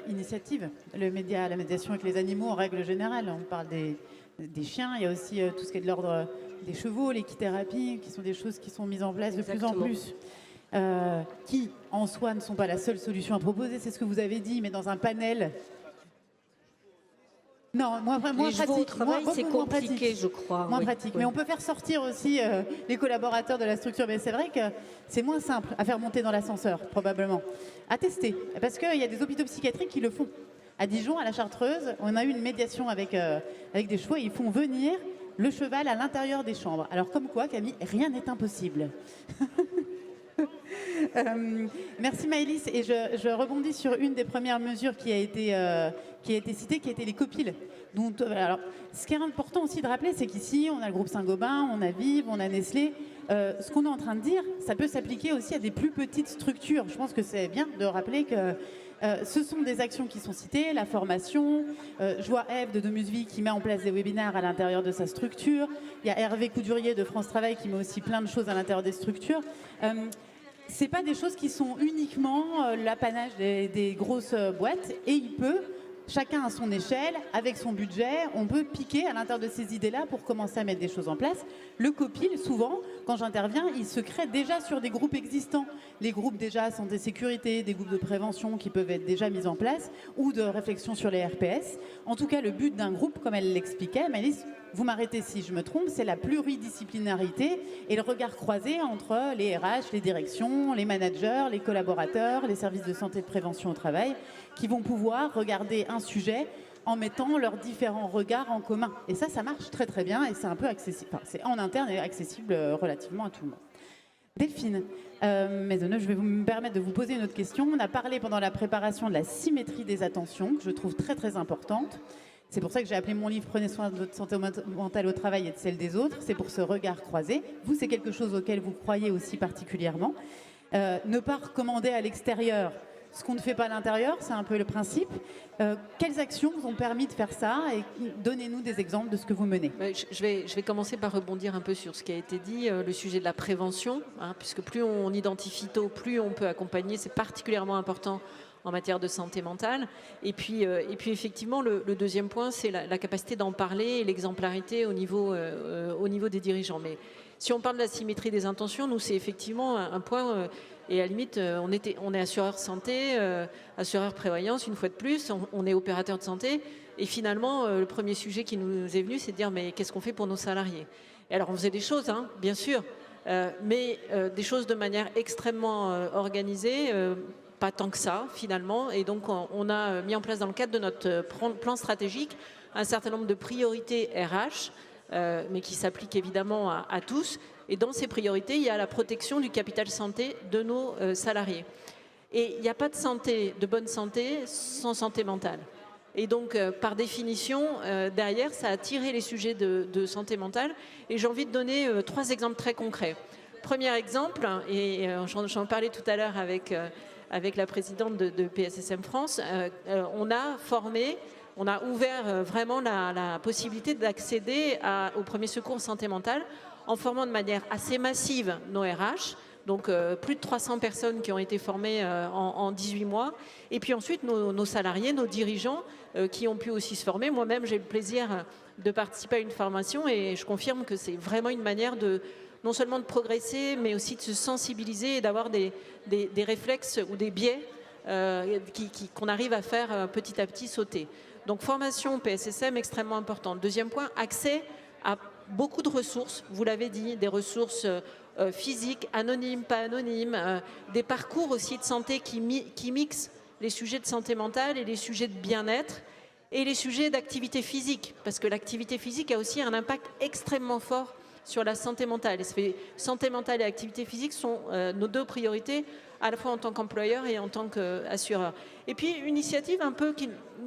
initiative. La médiation avec les animaux en règle générale. On parle des chiens, il y a aussi tout ce qui est de l'ordre des chevaux, l'équithérapie, qui sont des choses qui sont mises en place de plus en plus. Qui, en soi, ne sont pas la seule solution à proposer, c'est ce que vous avez dit, mais dans un panel... Non, moins pratique. C'est compliqué, je crois. Moins pratique. Mais on peut faire sortir aussi les collaborateurs de la structure. Mais c'est vrai que c'est moins simple à faire monter dans l'ascenseur, probablement. À tester. Parce qu'il y a des hôpitaux psychiatriques qui le font. À Dijon, à la Chartreuse, on a eu une médiation avec des chevaux et ils font venir le cheval à l'intérieur des chambres. Alors comme quoi, Camille, rien n'est impossible. Merci Maëlys. Et je rebondis sur une des premières mesures qui a été citée, qui a été les copiles. Donc, alors, ce qui est important aussi de rappeler, c'est qu'ici, on a le groupe Saint-Gobain, on a Vive, on a Nestlé. Ce qu'on est en train de dire, ça peut s'appliquer aussi à des plus petites structures. Je pense que c'est bien de rappeler que ce sont des actions qui sont citées, la formation. Je vois Eve de Domusvie qui met en place des webinaires à l'intérieur de sa structure. Il y a Hervé Coudurier de France Travail qui met aussi plein de choses à l'intérieur des structures. C'est pas des choses qui sont uniquement l'apanage des grosses boîtes et il peut, chacun à son échelle, avec son budget, on peut piquer à l'intérieur de ces idées-là pour commencer à mettre des choses en place. Le COPIL, souvent, quand j'interviens, il se crée déjà sur des groupes existants. Les groupes déjà santé-sécurité, des groupes de prévention qui peuvent être déjà mis en place ou de réflexion sur les RPS. En tout cas, le but d'un groupe, comme elle l'expliquait, Maëlys, vous m'arrêtez si je me trompe, c'est la pluridisciplinarité et le regard croisé entre les RH, les directions, les managers, les collaborateurs, les services de santé et de prévention au travail, qui vont pouvoir regarder un sujet en mettant leurs différents regards en commun. Et ça marche très très bien et c'est un peu accessible. Enfin, c'est en interne et accessible relativement à tout le monde. Delphine Maisonneuve, je vais me permettre de vous poser une autre question. On a parlé pendant la préparation de la symétrie des attentions, que je trouve très très importante. C'est pour ça que j'ai appelé mon livre « Prenez soin de votre santé mentale au travail et de celle des autres ». C'est pour ce regard croisé. Vous, c'est quelque chose auquel vous croyez aussi particulièrement. Ne pas recommander à l'extérieur ce qu'on ne fait pas à l'intérieur, c'est un peu le principe. Quelles actions vous ont permis de faire ça et donnez-nous des exemples de ce que vous menez. Je vais commencer par rebondir un peu sur ce qui a été dit, le sujet de la prévention, puisque plus on identifie tôt, plus on peut accompagner. C'est particulièrement important en matière de santé mentale. Et puis effectivement, le deuxième point, c'est la capacité d'en parler et l'exemplarité au niveau des dirigeants. Mais si on parle de la symétrie des intentions, nous, c'est effectivement un point... et à la limite, on est assureur santé, assureur prévoyance, une fois de plus, on est opérateur de santé. Et finalement, le premier sujet qui nous est venu, c'est de dire, mais qu'est-ce qu'on fait pour nos salariés? Et alors, on faisait des choses, bien sûr, mais des choses de manière extrêmement organisée, pas tant que ça, finalement. Et donc, on a mis en place, dans le cadre de notre plan stratégique, un certain nombre de priorités RH, mais qui s'appliquent évidemment à tous. Et dans ces priorités, il y a la protection du capital santé de nos salariés. Et il n'y a pas de bonne santé sans santé mentale. Et donc, par définition, derrière, ça a tiré les sujets de santé mentale. Et j'ai envie de donner 3 exemples très concrets. Premier exemple, et j'en parlais tout à l'heure avec avec la présidente de PSSM France, on a formé, on a ouvert vraiment la possibilité d'accéder aux premiers secours en santé mentale en formant de manière assez massive nos RH. Donc plus de 300 personnes qui ont été formées en 18 mois. Et puis ensuite, nos salariés, nos dirigeants qui ont pu aussi se former. Moi-même, j'ai le plaisir de participer à une formation et je confirme que c'est vraiment une manière non seulement de progresser, mais aussi de se sensibiliser et d'avoir des réflexes ou des biais qu'on arrive à faire petit à petit sauter. Donc formation PSSM extrêmement importante. Deuxième point, accès à beaucoup de ressources, vous l'avez dit, des ressources physiques, anonymes, pas anonymes, des parcours aussi de santé qui mixent les sujets de santé mentale et les sujets de bien-être et les sujets d'activité physique, parce que l'activité physique a aussi un impact extrêmement fort sur la santé mentale. Et santé mentale et activité physique sont nos deux priorités, à la fois en tant qu'employeur et en tant qu'assureur. Et puis une initiative un peu,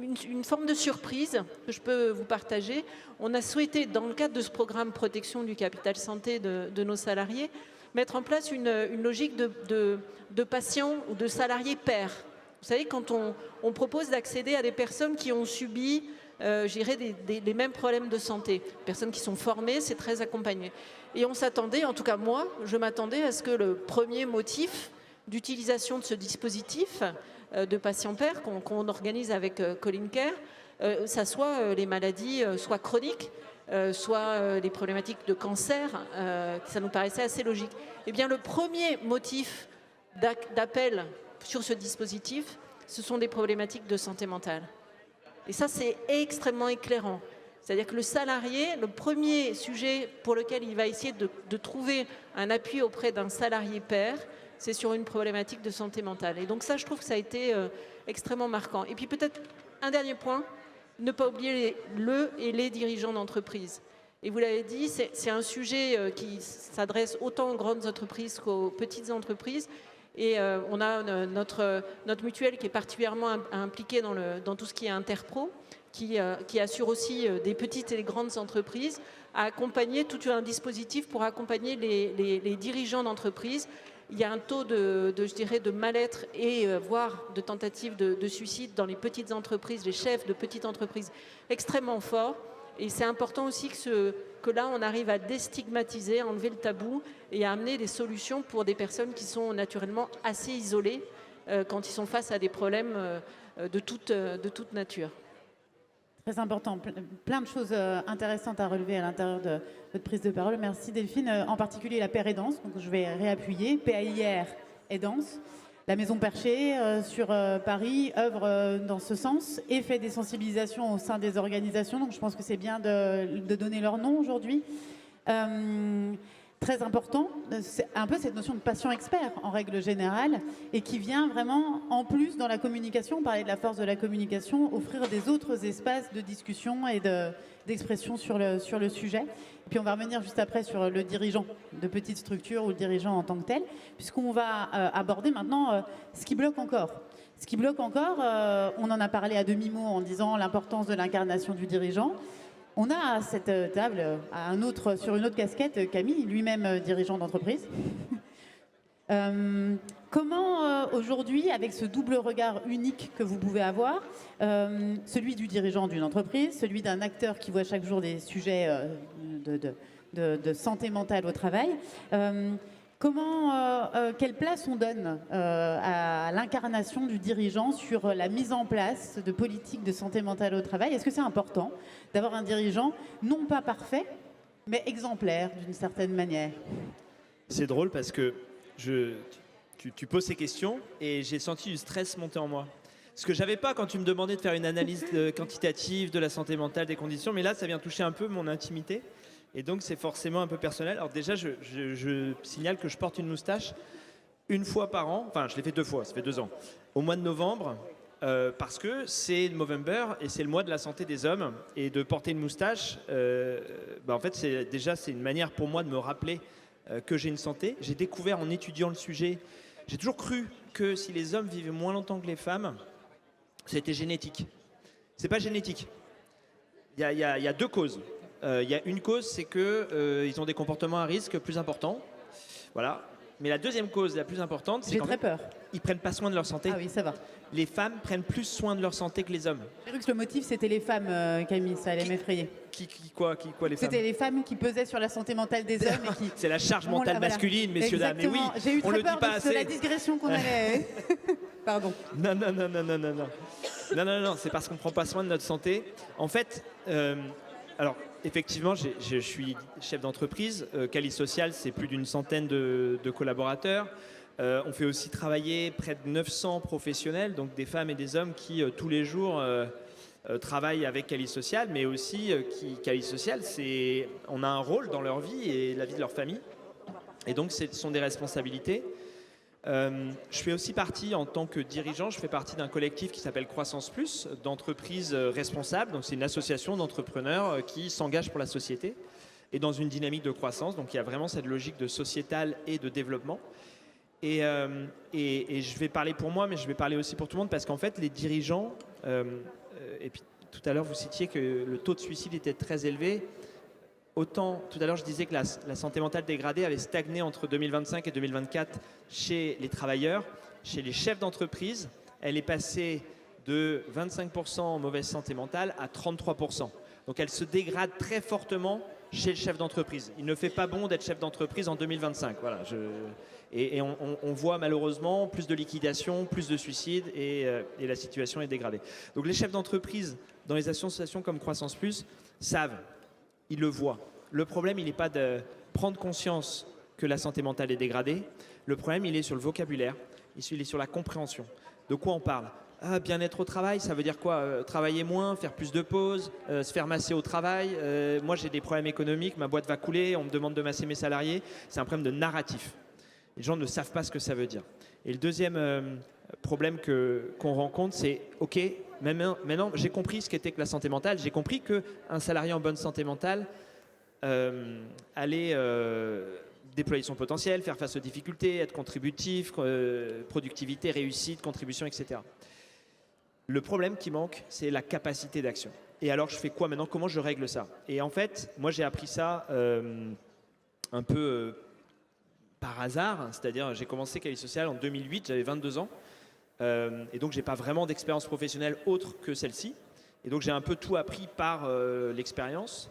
une forme de surprise que je peux vous partager. On a souhaité, dans le cadre de ce programme protection du capital santé de nos salariés, mettre en place une logique de patients ou de salariés pairs. Vous savez, quand on propose d'accéder à des personnes qui ont subi, je dirais, les mêmes problèmes de santé, personnes qui sont formées, c'est très accompagné. Et on s'attendait, en tout cas moi, je m'attendais à ce que le premier motif d'utilisation de ce dispositif de patients pairs qu'on organise avec Colin Care, ça soit les maladies soit chroniques, soit les problématiques de cancer, ça nous paraissait assez logique. Eh bien, le premier motif d'appel sur ce dispositif, ce sont des problématiques de santé mentale. Et ça, c'est extrêmement éclairant. C'est-à-dire que le salarié, le premier sujet pour lequel il va essayer de trouver un appui auprès d'un salarié pair, c'est sur une problématique de santé mentale. Et donc ça, je trouve que ça a été extrêmement marquant. Et puis peut-être un dernier point, ne pas oublier les dirigeants d'entreprise. Et vous l'avez dit, c'est un sujet qui s'adresse autant aux grandes entreprises qu'aux petites entreprises. Et on a notre mutuelle qui est particulièrement impliquée dans tout ce qui est interpro, qui assure aussi des petites et des grandes entreprises, à accompagner tout un dispositif pour accompagner les dirigeants d'entreprise. Il y a un taux je dirais, de mal-être et voire de tentatives de suicide dans les petites entreprises, les chefs de petites entreprises extrêmement forts. Et c'est important aussi que là, on arrive à déstigmatiser, à enlever le tabou et à amener des solutions pour des personnes qui sont naturellement assez isolées quand ils sont face à des problèmes de toute nature. Très important. Plein de choses intéressantes à relever à l'intérieur de votre prise de parole. Merci Delphine. En particulier la paire aidance, donc je vais réappuyer. PAIR aidance. La Maison Perchée sur Paris œuvre dans ce sens et fait des sensibilisations au sein des organisations. Donc je pense que c'est bien de donner leur nom aujourd'hui. Très important, c'est un peu cette notion de patient expert en règle générale et qui vient vraiment en plus dans la communication, on parlait de la force de la communication, offrir des autres espaces de discussion et d'expression sur le sujet. Et puis on va revenir juste après sur le dirigeant de petite structure ou le dirigeant en tant que tel, puisqu'on va aborder maintenant ce qui bloque encore. Ce qui bloque encore, on en a parlé à demi-mot en disant l'importance de l'incarnation du dirigeant. On a à cette table, sur une autre casquette, Camille, lui-même dirigeant d'entreprise. Comment aujourd'hui, avec ce double regard unique que vous pouvez avoir, celui du dirigeant d'une entreprise, celui d'un acteur qui voit chaque jour des sujets de santé mentale au travail, quelle place on donne à l'incarnation du dirigeant sur la mise en place de politiques de santé mentale au travail? Est-ce que c'est important d'avoir un dirigeant non pas parfait, mais exemplaire d'une certaine manière? C'est drôle parce que tu poses ces questions et j'ai senti du stress monter en moi. Ce que j'avais pas quand tu me demandais de faire une analyse quantitative de la santé mentale, des conditions, mais là ça vient toucher un peu mon intimité. Et donc, c'est forcément un peu personnel. Alors déjà, je signale que je porte une moustache une fois par an. Enfin, je l'ai fait 2 fois, ça fait 2 ans. Au mois de novembre, parce que c'est le Movember et c'est le mois de la santé des hommes. Et de porter une moustache, en fait, c'est une manière pour moi de me rappeler que j'ai une santé. J'ai découvert en étudiant le sujet, j'ai toujours cru que si les hommes vivaient moins longtemps que les femmes, c'était génétique. C'est pas génétique. Il y a 2 causes. Il y a une cause, c'est qu'ils ont des comportements à risque plus importants. Voilà. Mais la deuxième cause la plus importante, c'est J'ai qu'en très fait, peur. ils prennent pas soin de leur santé. Ah oui, ça va. Les femmes prennent plus soin de leur santé que les hommes. J'ai cru que le motif, c'était les femmes, Camille, ça allait m'effrayer. Quoi les femmes? C'était les femmes qui pesaient sur la santé mentale des hommes. Et qui... C'est la charge Bon, mentale là, voilà. masculine, messieurs, dames. Mais oui, Exactement. J'ai eu on très le dit peur pas de assez. la digression qu'on allait... Pardon. Non. Non, c'est parce qu'on ne prend pas soin de notre santé. En fait, alors effectivement, je suis chef d'entreprise. Cali Social, c'est plus d'une centaine de collaborateurs. On fait aussi travailler près de 900 professionnels, donc des femmes et des hommes qui tous les jours travaillent avec Cali Social, mais aussi Cali Social, on a un rôle dans leur vie et la vie de leur famille. Et donc, ce sont des responsabilités. Je fais aussi partie, en tant que dirigeant, je fais partie d'un collectif qui s'appelle Croissance Plus, d'entreprises responsables. Donc c'est une association d'entrepreneurs qui s'engagent pour la société et dans une dynamique de croissance. Donc il y a vraiment cette logique de sociétal et de développement. Et je vais parler pour moi, mais je vais parler aussi pour tout le monde, parce qu'en fait les dirigeants, et puis tout à l'heure vous citiez que le taux de suicide était très élevé. Autant, tout à l'heure je disais que la santé mentale dégradée avait stagné entre 2025 et 2024 chez les travailleurs. Chez les chefs d'entreprise, elle est passée de 25% en mauvaise santé mentale à 33%. Donc elle se dégrade très fortement chez le chef d'entreprise. Il ne fait pas bon d'être chef d'entreprise en 2025. Voilà, et on voit malheureusement plus de liquidations, plus de suicides et la situation est dégradée. Donc les chefs d'entreprise dans les associations comme Croissance Plus savent. Ils le voient. Le problème, il n'est pas de prendre conscience que la santé mentale est dégradée. Le problème, il est sur le vocabulaire, il est sur la compréhension. De quoi on parle? Bien-être au travail, ça veut dire quoi? Travailler moins, faire plus de pauses, se faire masser au travail. Moi, j'ai des problèmes économiques, ma boîte va couler, on me demande de masser mes salariés. C'est un problème de narratif. Les gens ne savent pas ce que ça veut dire. Et le deuxième problème qu'on rencontre, c'est OK, maintenant j'ai compris ce qu'était que la santé mentale. J'ai compris qu'un salarié en bonne santé mentale allait déployer son potentiel, faire face aux difficultés, être contributif, productivité, réussite, contribution, etc. Le problème qui manque, c'est la capacité d'action. Et alors, je fais quoi maintenant? Comment je règle ça? Et en fait, moi, j'ai appris ça un peu par hasard. C'est-à-dire, j'ai commencé Cali Social en 2008, j'avais 22 ans. Et donc, je n'ai pas vraiment d'expérience professionnelle autre que celle-ci. Et donc, j'ai un peu tout appris par l'expérience.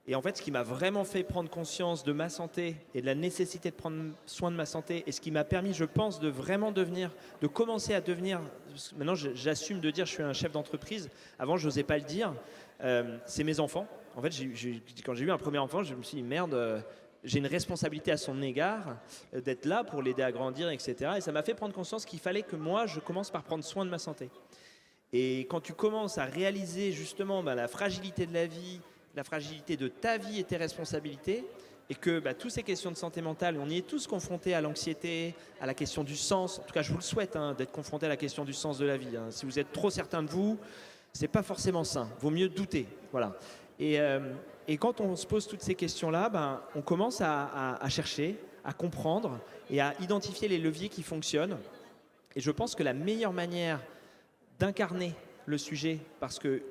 Et en fait, ce qui m'a vraiment fait prendre conscience de ma santé et de la nécessité de prendre soin de ma santé, et ce qui m'a permis, je pense, de vraiment de commencer à devenir, maintenant j'assume de dire je suis un chef d'entreprise, avant je n'osais pas le dire, c'est mes enfants. En fait, quand j'ai eu un premier enfant, je me suis dit merde, j'ai une responsabilité à son égard, d'être là pour l'aider à grandir, etc. Et ça m'a fait prendre conscience qu'il fallait que moi, je commence par prendre soin de ma santé. Et quand tu commences à réaliser justement la fragilité de la vie, la fragilité de ta vie et tes responsabilités, et que toutes ces questions de santé mentale, on y est tous confrontés à l'anxiété, à la question du sens. En tout cas, je vous le souhaite d'être confrontés à la question du sens de la vie. Si vous êtes trop certain de vous, c'est pas forcément sain. Vaut mieux douter. Voilà. Et quand on se pose toutes ces questions-là, on commence à chercher, à comprendre et à identifier les leviers qui fonctionnent. Et je pense que la meilleure manière d'incarner le sujet, parce que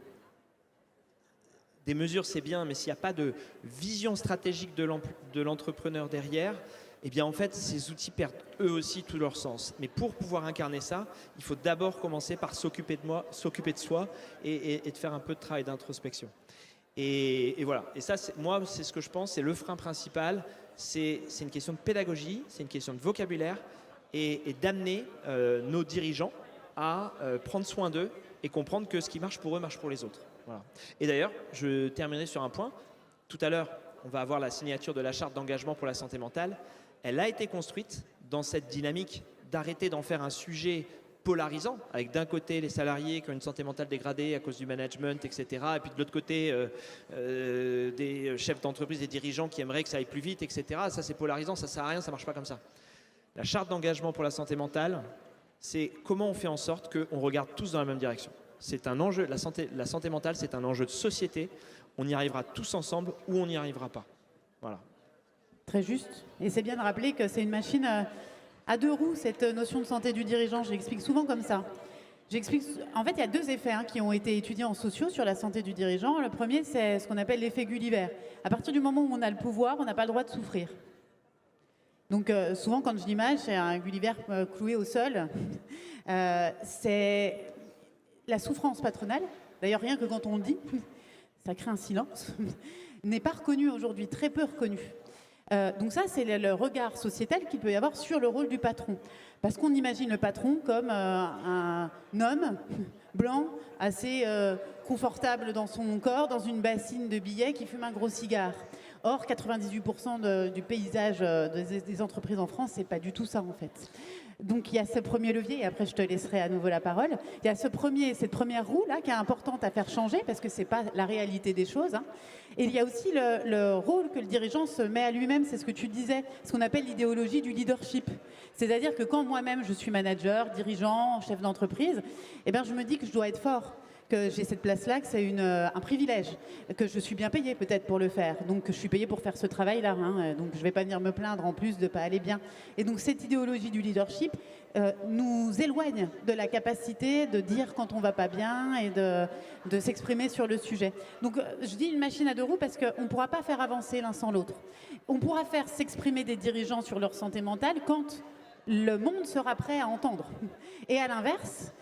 des mesures, c'est bien, mais s'il n'y a pas de vision stratégique de l'entrepreneur derrière, eh bien en fait, ces outils perdent eux aussi tout leur sens. Mais pour pouvoir incarner ça, il faut d'abord commencer par s'occuper de soi et de faire un peu de travail d'introspection. Et voilà. Et ça, moi, c'est ce que je pense, c'est le frein principal. C'est une question de pédagogie, c'est une question de vocabulaire et d'amener nos dirigeants à prendre soin d'eux et comprendre que ce qui marche pour eux marche pour les autres. Voilà. Et d'ailleurs, je terminerai sur un point. Tout à l'heure, on va avoir la signature de la charte d'engagement pour la santé mentale. Elle a été construite dans cette dynamique d'arrêter d'en faire un sujet polarisant, avec d'un côté les salariés qui ont une santé mentale dégradée à cause du management, etc. Et puis de l'autre côté, des chefs d'entreprise, des dirigeants qui aimeraient que ça aille plus vite, etc. Ça, c'est polarisant, ça ne sert à rien, ça ne marche pas comme ça. La charte d'engagement pour la santé mentale, c'est comment on fait en sorte qu'on regarde tous dans la même direction. C'est un enjeu, la santé mentale, c'est un enjeu de société. On y arrivera tous ensemble ou on n'y arrivera pas. Voilà. Très juste. Et c'est bien de rappeler que c'est une machine à deux roues, cette notion de santé du dirigeant. Je l'explique souvent comme ça. En fait, il y a deux effets qui ont été étudiés en sociaux sur la santé du dirigeant. Le premier, c'est ce qu'on appelle l'effet Gulliver. À partir du moment où on a le pouvoir, on n'a pas le droit de souffrir. Donc souvent quand je l'image, c'est un Gulliver cloué au sol. C'est la souffrance patronale. D'ailleurs, rien que quand on le dit, ça crée un silence, n'est pas reconnue aujourd'hui, très peu reconnue. Donc ça, c'est le regard sociétal qu'il peut y avoir sur le rôle du patron. Parce qu'on imagine le patron comme un homme blanc, assez confortable dans son corps, dans une bassine de billets, qui fume un gros cigare. Or, 98% du paysage des entreprises en France, c'est pas du tout ça en fait. Donc il y a ce premier levier, et après je te laisserai à nouveau la parole. Il y a cette première roue là qui est importante à faire changer, parce que c'est pas la réalité des choses. Hein. Et il y a aussi le rôle que le dirigeant se met à lui-même, c'est ce que tu disais, ce qu'on appelle l'idéologie du leadership. C'est-à-dire que quand moi-même je suis manager, dirigeant, chef d'entreprise, eh ben, je me dis que je dois être fort, que j'ai cette place-là, que c'est un privilège, que je suis bien payée peut-être pour le faire. Donc je suis payée pour faire ce travail-là. Hein, donc je ne vais pas venir me plaindre en plus de ne pas aller bien. Et donc cette idéologie du leadership nous éloigne de la capacité de dire quand on ne va pas bien et de s'exprimer sur le sujet. Donc je dis une machine à deux roues parce qu'on ne pourra pas faire avancer l'un sans l'autre. On pourra faire s'exprimer des dirigeants sur leur santé mentale quand le monde sera prêt à entendre. Et à l'inverse,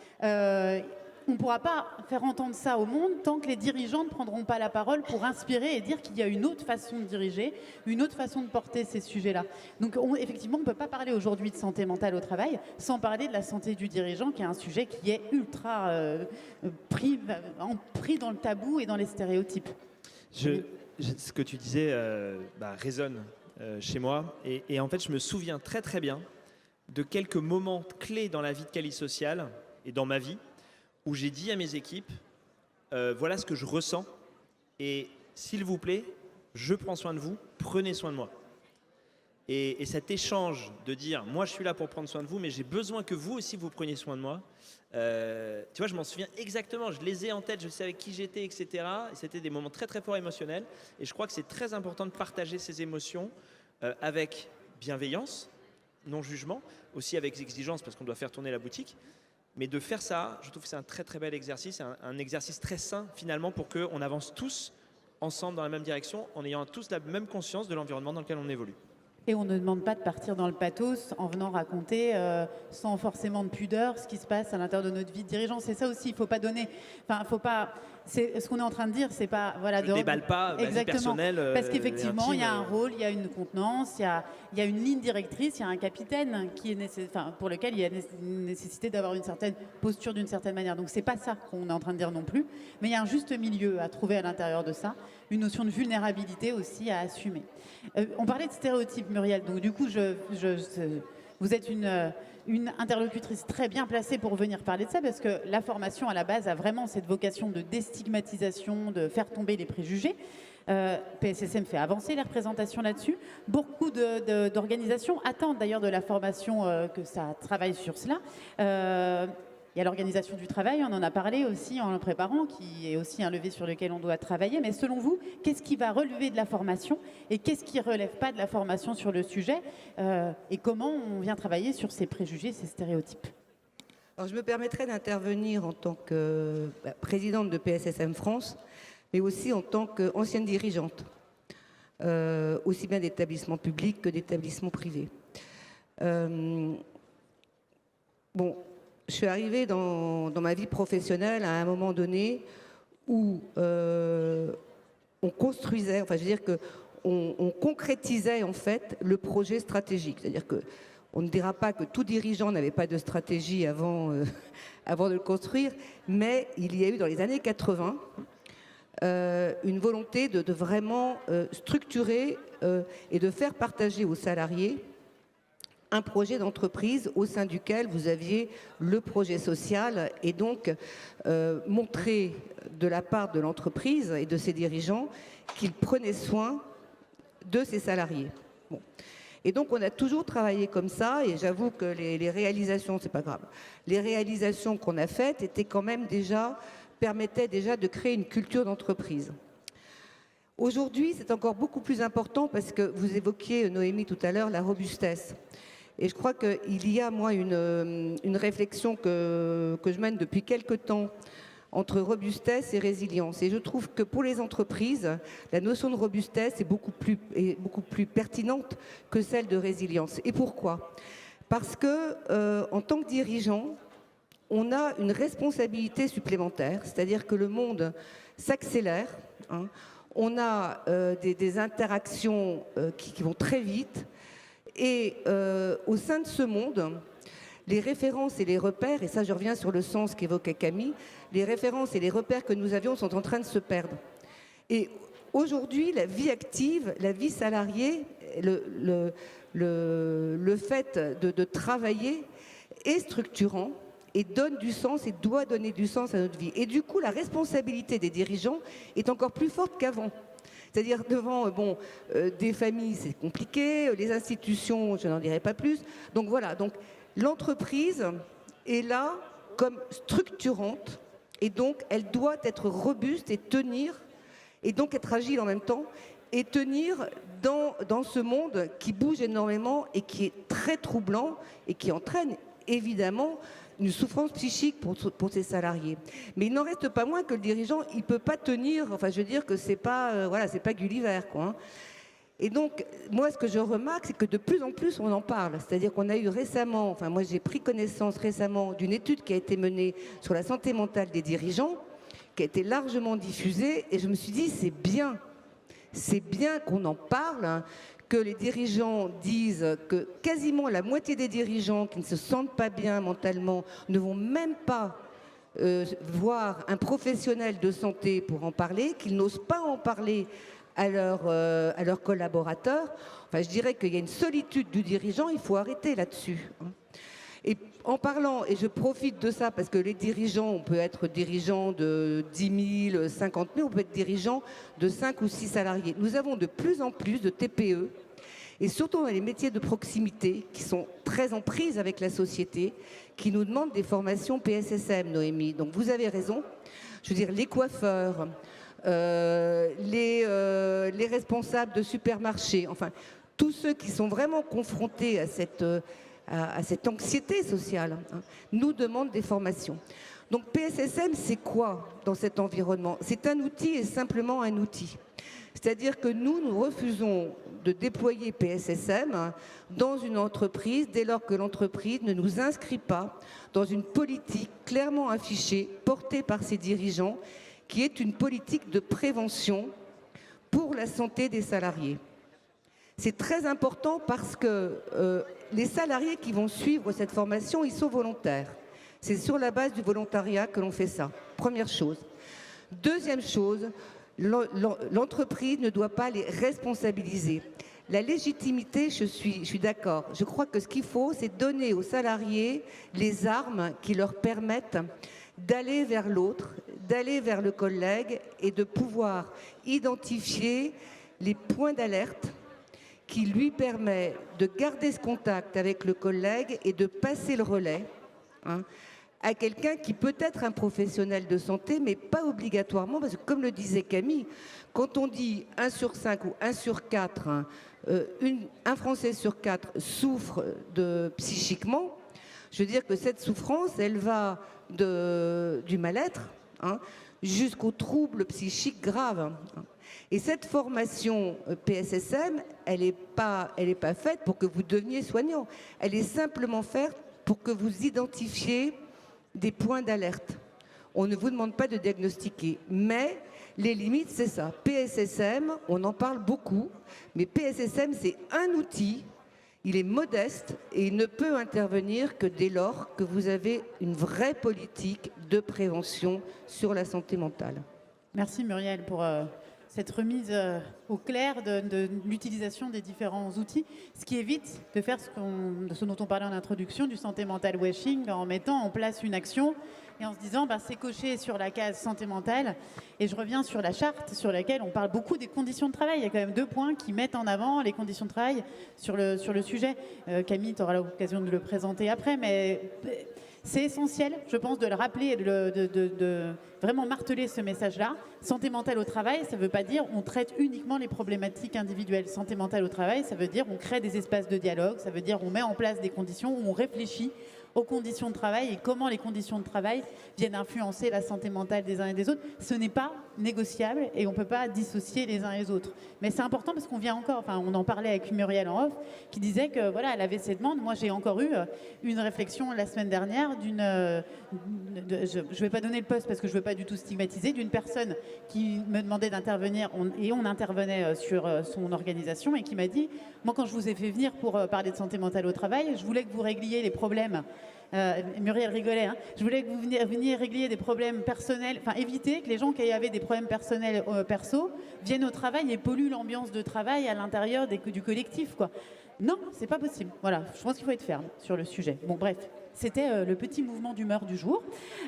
on ne pourra pas faire entendre ça au monde tant que les dirigeants ne prendront pas la parole pour inspirer et dire qu'il y a une autre façon de diriger, une autre façon de porter ces sujets-là. Donc effectivement, on ne peut pas parler aujourd'hui de santé mentale au travail sans parler de la santé du dirigeant, qui est un sujet qui est ultra pris dans le tabou et dans les stéréotypes. Ce que tu disais résonne chez moi. Et en fait, je me souviens très très bien de quelques moments clés dans la vie de Cali Social et dans ma vie, où j'ai dit à mes équipes, voilà ce que je ressens, et s'il vous plaît, je prends soin de vous, prenez soin de moi. Et cet échange de dire, moi je suis là pour prendre soin de vous, mais j'ai besoin que vous aussi vous preniez soin de moi, tu vois, je m'en souviens exactement, je les ai en tête, je sais avec qui j'étais, etc. Et c'était des moments très très forts émotionnels, et je crois que c'est très important de partager ces émotions avec bienveillance, non jugement, aussi avec exigence, parce qu'on doit faire tourner la boutique. Mais de faire ça, je trouve que c'est un très très bel exercice, un exercice très sain finalement pour qu'on avance tous ensemble dans la même direction en ayant tous la même conscience de l'environnement dans lequel on évolue. Et on ne demande pas de partir dans le pathos en venant raconter sans forcément de pudeur ce qui se passe à l'intérieur de notre vie de dirigeant. C'est ça aussi, il ne faut pas donner... Enfin, faut pas... Ce qu'on est en train de dire, c'est pas... Voilà, je ne déballe pas ma vie personnelle. Parce qu'effectivement, il y a un rôle, il y a une contenance, il y a une ligne directrice, il y a un capitaine qui est pour lequel il y a une nécessité d'avoir une certaine posture d'une certaine manière. Donc, ce n'est pas ça qu'on est en train de dire non plus. Mais il y a un juste milieu à trouver à l'intérieur de ça, une notion de vulnérabilité aussi à assumer. On parlait de stéréotypes, Muriel. Donc, du coup, vous êtes une interlocutrice très bien placée pour venir parler de ça, parce que la formation à la base a vraiment cette vocation de déstigmatisation, de faire tomber les préjugés. PSSM fait avancer les représentations là-dessus. Beaucoup d'organisations attendent d'ailleurs de la formation que ça travaille sur cela. Il y a l'organisation du travail, on en a parlé aussi en le préparant, qui est aussi un levier sur lequel on doit travailler. Mais selon vous, qu'est-ce qui va relever de la formation et qu'est-ce qui ne relève pas de la formation sur le sujet et comment on vient travailler sur ces préjugés, ces stéréotypes? Alors, je me permettrai d'intervenir en tant que présidente de PSSM France, mais aussi en tant qu'ancienne dirigeante, aussi bien d'établissements publics que d'établissements privés. Je suis arrivée dans ma vie professionnelle à un moment donné où on construisait, enfin je veux dire qu'on concrétisait en fait le projet stratégique. C'est-à-dire qu'on ne dira pas que tout dirigeant n'avait pas de stratégie avant de le construire, mais il y a eu dans les années 80 une volonté de vraiment structurer et de faire partager aux salariés un projet d'entreprise au sein duquel vous aviez le projet social et donc montrer de la part de l'entreprise et de ses dirigeants qu'ils prenaient soin de ses salariés. Bon. Et donc on a toujours travaillé comme ça, et j'avoue que les réalisations, c'est pas grave, les réalisations qu'on a faites étaient quand même permettaient déjà de créer une culture d'entreprise. Aujourd'hui, c'est encore beaucoup plus important parce que vous évoquiez, Noémie, tout à l'heure, la robustesse. Et je crois qu'il y a, moi, une réflexion que je mène depuis quelque temps entre robustesse et résilience. Et je trouve que pour les entreprises, la notion de robustesse est beaucoup plus pertinente que celle de résilience. Et pourquoi ? Parce que, en tant que dirigeant, on a une responsabilité supplémentaire, c'est-à-dire que le monde s'accélère, hein. On a des interactions qui vont très vite, et au sein de ce monde, les références et les repères, et ça je reviens sur le sens qu'évoquait Camille, les références et les repères que nous avions sont en train de se perdre. Et aujourd'hui, la vie active, la vie salariée, le fait de travailler est structurant et donne du sens et doit donner du sens à notre vie. Et du coup, la responsabilité des dirigeants est encore plus forte qu'avant. C'est-à-dire devant des familles, c'est compliqué, les institutions, je n'en dirai pas plus. Donc voilà, donc l'entreprise est là comme structurante et donc elle doit être robuste et tenir, et donc être agile en même temps, et tenir dans ce monde qui bouge énormément et qui est très troublant et qui entraîne évidemment une souffrance psychique pour ses salariés. Mais il n'en reste pas moins que le dirigeant, il ne peut pas tenir, enfin je veux dire que c'est pas, c'est pas Gulliver, quoi, hein. Et donc, moi, ce que je remarque, c'est que de plus en plus, on en parle. C'est-à-dire qu'on a eu récemment, enfin moi j'ai pris connaissance récemment d'une étude qui a été menée sur la santé mentale des dirigeants, qui a été largement diffusée, et je me suis dit, c'est bien qu'on en parle, hein, que les dirigeants disent que quasiment la moitié des dirigeants qui ne se sentent pas bien mentalement ne vont même pas voir un professionnel de santé pour en parler, qu'ils n'osent pas en parler à leurs collaborateurs. Enfin, je dirais qu'il y a une solitude du dirigeant, il faut arrêter là-dessus, hein. Et en parlant, et je profite de ça parce que les dirigeants, on peut être dirigeant de 10 000, 50 000, on peut être dirigeant de 5 ou 6 salariés. Nous avons de plus en plus de TPE, et surtout dans les métiers de proximité, qui sont très en prise avec la société, qui nous demandent des formations PSSM, Noémie. Donc vous avez raison. Je veux dire, les coiffeurs, les responsables de supermarchés, enfin, tous ceux qui sont vraiment confrontés à cette anxiété sociale, hein, nous demandent des formations. Donc PSSM, c'est quoi dans cet environnement? C'est un outil et simplement un outil. C'est-à-dire que nous refusons de déployer PSSM dans une entreprise dès lors que l'entreprise ne nous inscrit pas dans une politique clairement affichée, portée par ses dirigeants, qui est une politique de prévention pour la santé des salariés. C'est très important parce que les salariés qui vont suivre cette formation, ils sont volontaires. C'est sur la base du volontariat que l'on fait ça. Première chose. Deuxième chose, l'entreprise ne doit pas les responsabiliser. La légitimité, je suis d'accord. Je crois que ce qu'il faut, c'est donner aux salariés les armes qui leur permettent d'aller vers l'autre, d'aller vers le collègue et de pouvoir identifier les points d'alerte qui lui permet de garder ce contact avec le collègue et de passer le relais, hein, à quelqu'un qui peut être un professionnel de santé, mais pas obligatoirement, parce que comme le disait Camille, quand on dit 1 sur 5 ou 1 sur 4, hein, un Français sur 4 souffre psychiquement, je veux dire que cette souffrance, elle va du mal-être, hein, jusqu'aux troubles psychiques graves. Et cette formation PSSM, elle n'est pas faite pour que vous deveniez soignant. Elle est simplement faite pour que vous identifiez des points d'alerte. On ne vous demande pas de diagnostiquer, mais les limites, c'est ça. PSSM, on en parle beaucoup, mais PSSM, c'est un outil, il est modeste et il ne peut intervenir que dès lors que vous avez une vraie politique de prévention sur la santé mentale. Merci Muriel pour cette remise au clair de l'utilisation des différents outils, ce qui évite de faire ce dont on parlait en introduction, du santé mentale washing, en mettant en place une action et en se disant c'est coché sur la case santé mentale. Et je reviens sur la charte sur laquelle on parle beaucoup des conditions de travail. Il y a quand même 2 points qui mettent en avant les conditions de travail sur le sujet. Camille, tu auras l'occasion de le présenter après, mais C'est essentiel, je pense, de le rappeler et de vraiment marteler ce message-là. Santé mentale au travail, ça ne veut pas dire on traite uniquement les problématiques individuelles. Santé mentale au travail, ça veut dire on crée des espaces de dialogue, ça veut dire on met en place des conditions où on réfléchit aux conditions de travail et comment les conditions de travail viennent influencer la santé mentale des uns et des autres. Ce n'est pas négociable et on ne peut pas dissocier les uns et les autres. Mais c'est important parce qu'on vient encore, enfin on en parlait avec Muriel en off, qui disait que voilà, elle avait ses demandes. Moi j'ai encore eu une réflexion la semaine dernière je ne vais pas donner le poste parce que je ne veux pas du tout stigmatiser, d'une personne qui me demandait d'intervenir et on intervenait sur son organisation et qui m'a dit, moi quand je vous ai fait venir pour parler de santé mentale au travail, je voulais que vous régliez les problèmes. Muriel rigolait, hein. Je voulais que vous veniez régler des problèmes personnels, enfin éviter que les gens qui avaient des problèmes personnels perso viennent au travail et polluent l'ambiance de travail à l'intérieur du collectif, quoi. Non, c'est pas possible. Voilà, je pense qu'il faut être ferme sur le sujet. Bon, bref, c'était le petit mouvement d'humeur du jour.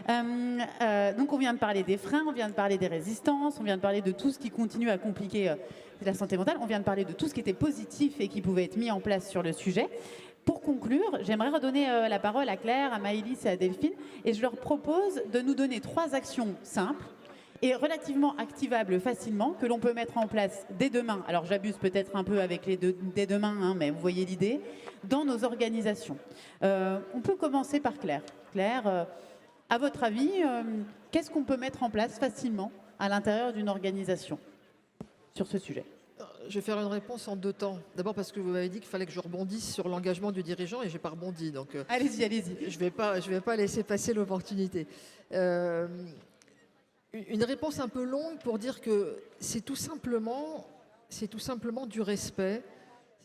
Donc on vient de parler des freins, on vient de parler des résistances, on vient de parler de tout ce qui continue à compliquer la santé mentale, on vient de parler de tout ce qui était positif et qui pouvait être mis en place sur le sujet. Pour conclure, j'aimerais redonner la parole à Claire, à Maëlys et à Delphine, et je leur propose de nous donner 3 actions simples et relativement activables facilement, que l'on peut mettre en place dès demain. Alors j'abuse peut-être un peu avec les dès demain, hein, mais vous voyez l'idée, dans nos organisations. On peut commencer par Claire. Claire, à votre avis, qu'est-ce qu'on peut mettre en place facilement à l'intérieur d'une organisation sur ce sujet ? Je vais faire une réponse en 2 temps. D'abord parce que vous m'avez dit qu'il fallait que je rebondisse sur l'engagement du dirigeant et je n'ai pas rebondi. Donc, allez-y, allez-y. Je vais pas laisser passer l'opportunité. Une réponse un peu longue pour dire que c'est tout simplement du respect,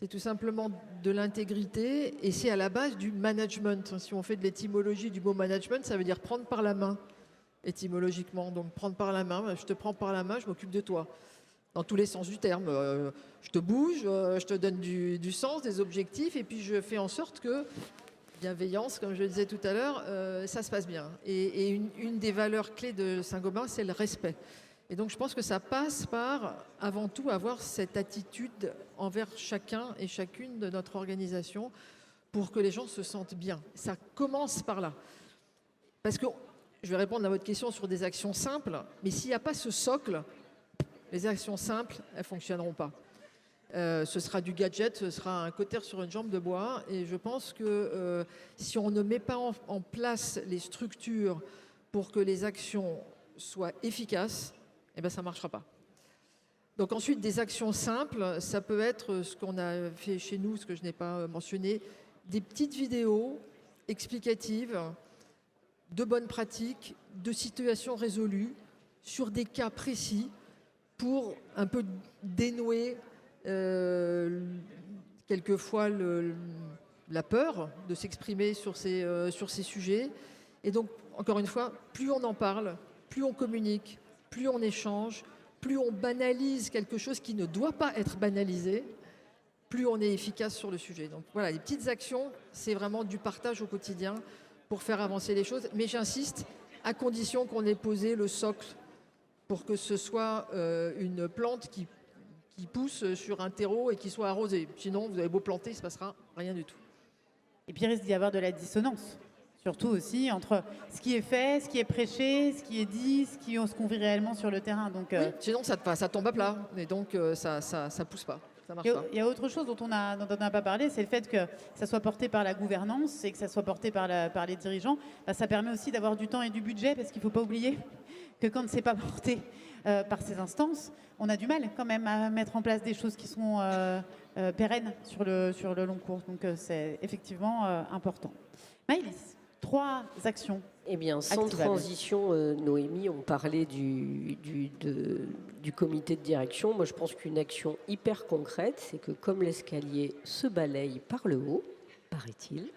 c'est tout simplement de l'intégrité et c'est à la base du management. Si on fait de l'étymologie du mot management, ça veut dire prendre par la main, étymologiquement. Donc prendre par la main, je te prends par la main, je m'occupe de toi. Dans tous les sens du terme. Je te bouge, je te donne du sens, des objectifs, et puis je fais en sorte que, bienveillance, comme je le disais tout à l'heure, ça se passe bien. Et une des valeurs clés de Saint-Gobain, c'est le respect. Et donc je pense que ça passe par, avant tout, avoir cette attitude envers chacun et chacune de notre organisation pour que les gens se sentent bien. Ça commence par là. Parce que, je vais répondre à votre question sur des actions simples, mais s'il n'y a pas ce socle, les actions simples, elles ne fonctionneront pas. Ce sera du gadget, ce sera un cautère sur une jambe de bois. Et je pense que si on ne met pas en place les structures pour que les actions soient efficaces, eh ben, ça ne marchera pas. Donc ensuite, des actions simples, ça peut être ce qu'on a fait chez nous, ce que je n'ai pas mentionné, des petites vidéos explicatives de bonnes pratiques, de situations résolues sur des cas précis, pour un peu dénouer quelquefois la peur de s'exprimer sur ces sujets. Et donc, encore une fois, plus on en parle, plus on communique, plus on échange, plus on banalise quelque chose qui ne doit pas être banalisé, plus on est efficace sur le sujet. Donc voilà, les petites actions, c'est vraiment du partage au quotidien pour faire avancer les choses. Mais j'insiste, à condition qu'on ait posé le socle pour que ce soit une plante qui pousse sur un terreau et qui soit arrosée. Sinon, vous avez beau planter, il ne se passera rien du tout. Et puis, il risque d'y avoir de la dissonance, surtout aussi entre ce qui est fait, ce qui est prêché, ce qui est dit, ce qu'on vit réellement sur le terrain. Donc, oui, sinon, ça tombe à plat, et donc ça ne pousse pas. Il y a autre chose dont on n'a pas parlé, c'est le fait que ça soit porté par la gouvernance et que ça soit porté par les dirigeants. Ça permet aussi d'avoir du temps et du budget, parce qu'il ne faut pas oublier que quand ce n'est pas porté par ces instances, on a du mal quand même à mettre en place des choses qui sont pérennes sur le long cours. Donc c'est effectivement important. Maëlys, 3 actions. Eh bien, sans transition, Noémie, on parlait du comité de direction. Moi, je pense qu'une action hyper concrète, c'est que comme l'escalier se balaye par le haut, paraît-il,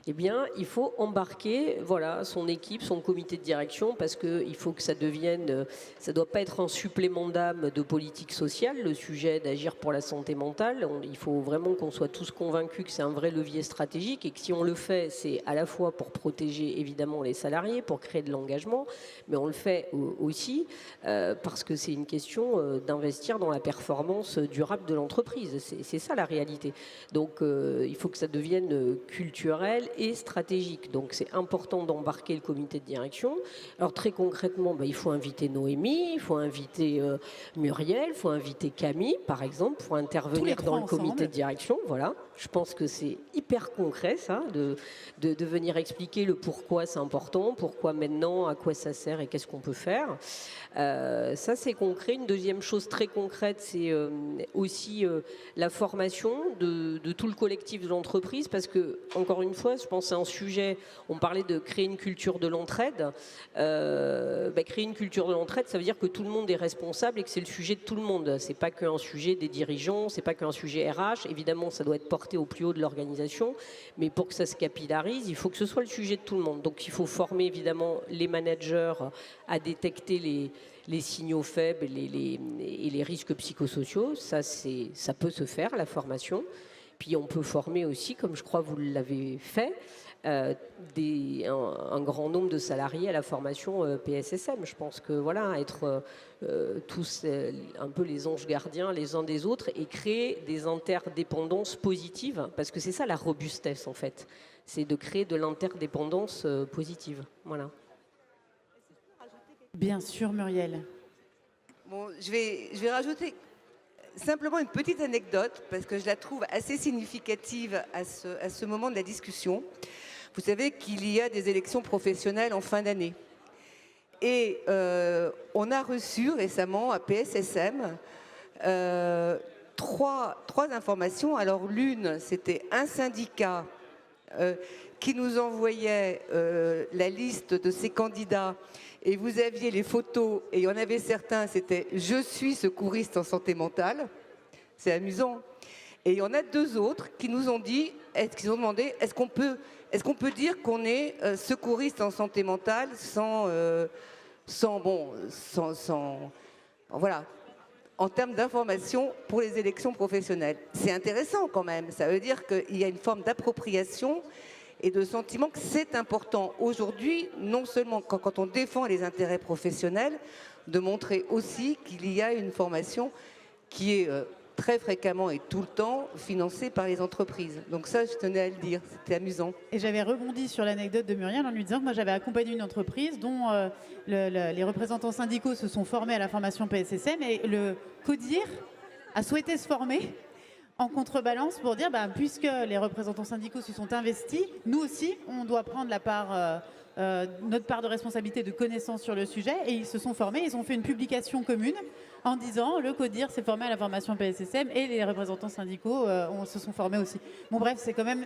eh bien, il faut embarquer son équipe, son comité de direction, parce qu'il faut que ça devienne, ça ne doit pas être un supplément d'âme de politique sociale, le sujet d'agir pour la santé mentale. Il faut vraiment qu'on soit tous convaincus que c'est un vrai levier stratégique et que si on le fait, c'est à la fois pour protéger évidemment les salariés, pour créer de l'engagement, mais on le fait aussi parce que c'est une question d'investir dans la performance durable de l'entreprise. C'est ça la réalité. Donc, il faut que ça devienne culturel et stratégique. Donc c'est important d'embarquer le comité de direction. Alors très concrètement, il faut inviter Noémie, il faut inviter Muriel, il faut inviter Camille, par exemple, pour intervenir dans le comité de direction. Voilà. Je pense que c'est hyper concret, ça, de venir expliquer le pourquoi c'est important, pourquoi maintenant, à quoi ça sert et qu'est-ce qu'on peut faire. Ça, c'est concret. Une deuxième chose très concrète, c'est aussi la formation de tout le collectif de l'entreprise, parce que, encore une fois, je pense que c'est un sujet, on parlait de créer une culture de l'entraide. Créer une culture de l'entraide, ça veut dire que tout le monde est responsable et que c'est le sujet de tout le monde. C'est pas qu'un sujet des dirigeants, c'est pas qu'un sujet RH. Évidemment, ça doit être porté au plus haut de l'organisation, mais pour que ça se capillarise, il faut que ce soit le sujet de tout le monde. Donc il faut former évidemment les managers à détecter les signaux faibles et les risques psychosociaux. Ça peut se faire, la formation. Puis on peut former aussi, comme je crois vous l'avez fait, un grand nombre de salariés à la formation PSSM. Je pense que voilà, être tous un peu les anges gardiens les uns des autres et créer des interdépendances positives, parce que c'est ça la robustesse en fait, c'est de créer de l'interdépendance positive. Voilà. Bien sûr, Muriel. Bon, je vais rajouter simplement une petite anecdote, parce que je la trouve assez significative à ce moment de la discussion. Vous savez qu'il y a des élections professionnelles en fin d'année. Et on a reçu récemment à PSSM trois informations. Alors l'une, c'était un syndicat qui nous envoyait la liste de ses candidats, et vous aviez les photos, et il y en avait certains, c'était « Je suis secouriste en santé mentale ». C'est amusant. Et il y en a deux autres qui nous ont dit, qu'ils ont demandé, est-ce qu'on peut dire qu'on est secouriste en santé mentale voilà, en termes d'information pour les élections professionnelles. C'est intéressant quand même. Ça veut dire qu'il y a une forme d'appropriation et de sentiment que c'est important aujourd'hui, non seulement quand on défend les intérêts professionnels, de montrer aussi qu'il y a une formation qui est très fréquemment et tout le temps financée par les entreprises. Donc ça, je tenais à le dire, c'était amusant. Et j'avais rebondi sur l'anecdote de Muriel en lui disant que moi j'avais accompagné une entreprise dont les représentants syndicaux se sont formés à la formation PSSM, et le CODIR a souhaité se former en contrebalance pour dire, puisque les représentants syndicaux se sont investis, nous aussi, on doit prendre notre part de responsabilité, de connaissance sur le sujet. Et ils se sont formés, ils ont fait une publication commune en disant le CODIR s'est formé à la formation PSSM et les représentants syndicaux se sont formés aussi. Bon bref, c'est quand même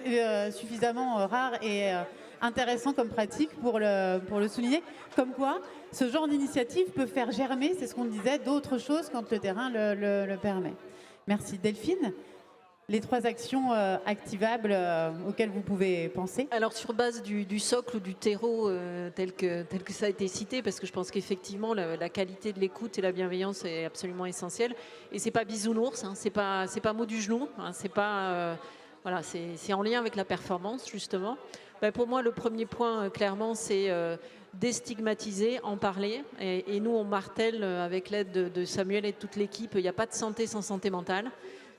suffisamment rare et intéressant comme pratique pour le souligner. Comme quoi, ce genre d'initiative peut faire germer, c'est ce qu'on disait, d'autres choses quand le terrain le permet. Merci. Delphine, les 3 actions activables auxquelles vous pouvez penser? Alors, sur base du socle ou du terreau tel que ça a été cité, parce que je pense qu'effectivement, la qualité de l'écoute et la bienveillance est absolument essentielle. Et c'est pas bisounours, c'est pas mot du genou, c'est pas... voilà, c'est en lien avec la performance, justement. Pour moi, le premier point, clairement, c'est déstigmatiser, en parler. Et nous, on martèle, avec l'aide de Samuel et de toute l'équipe, il n'y a pas de santé sans santé mentale.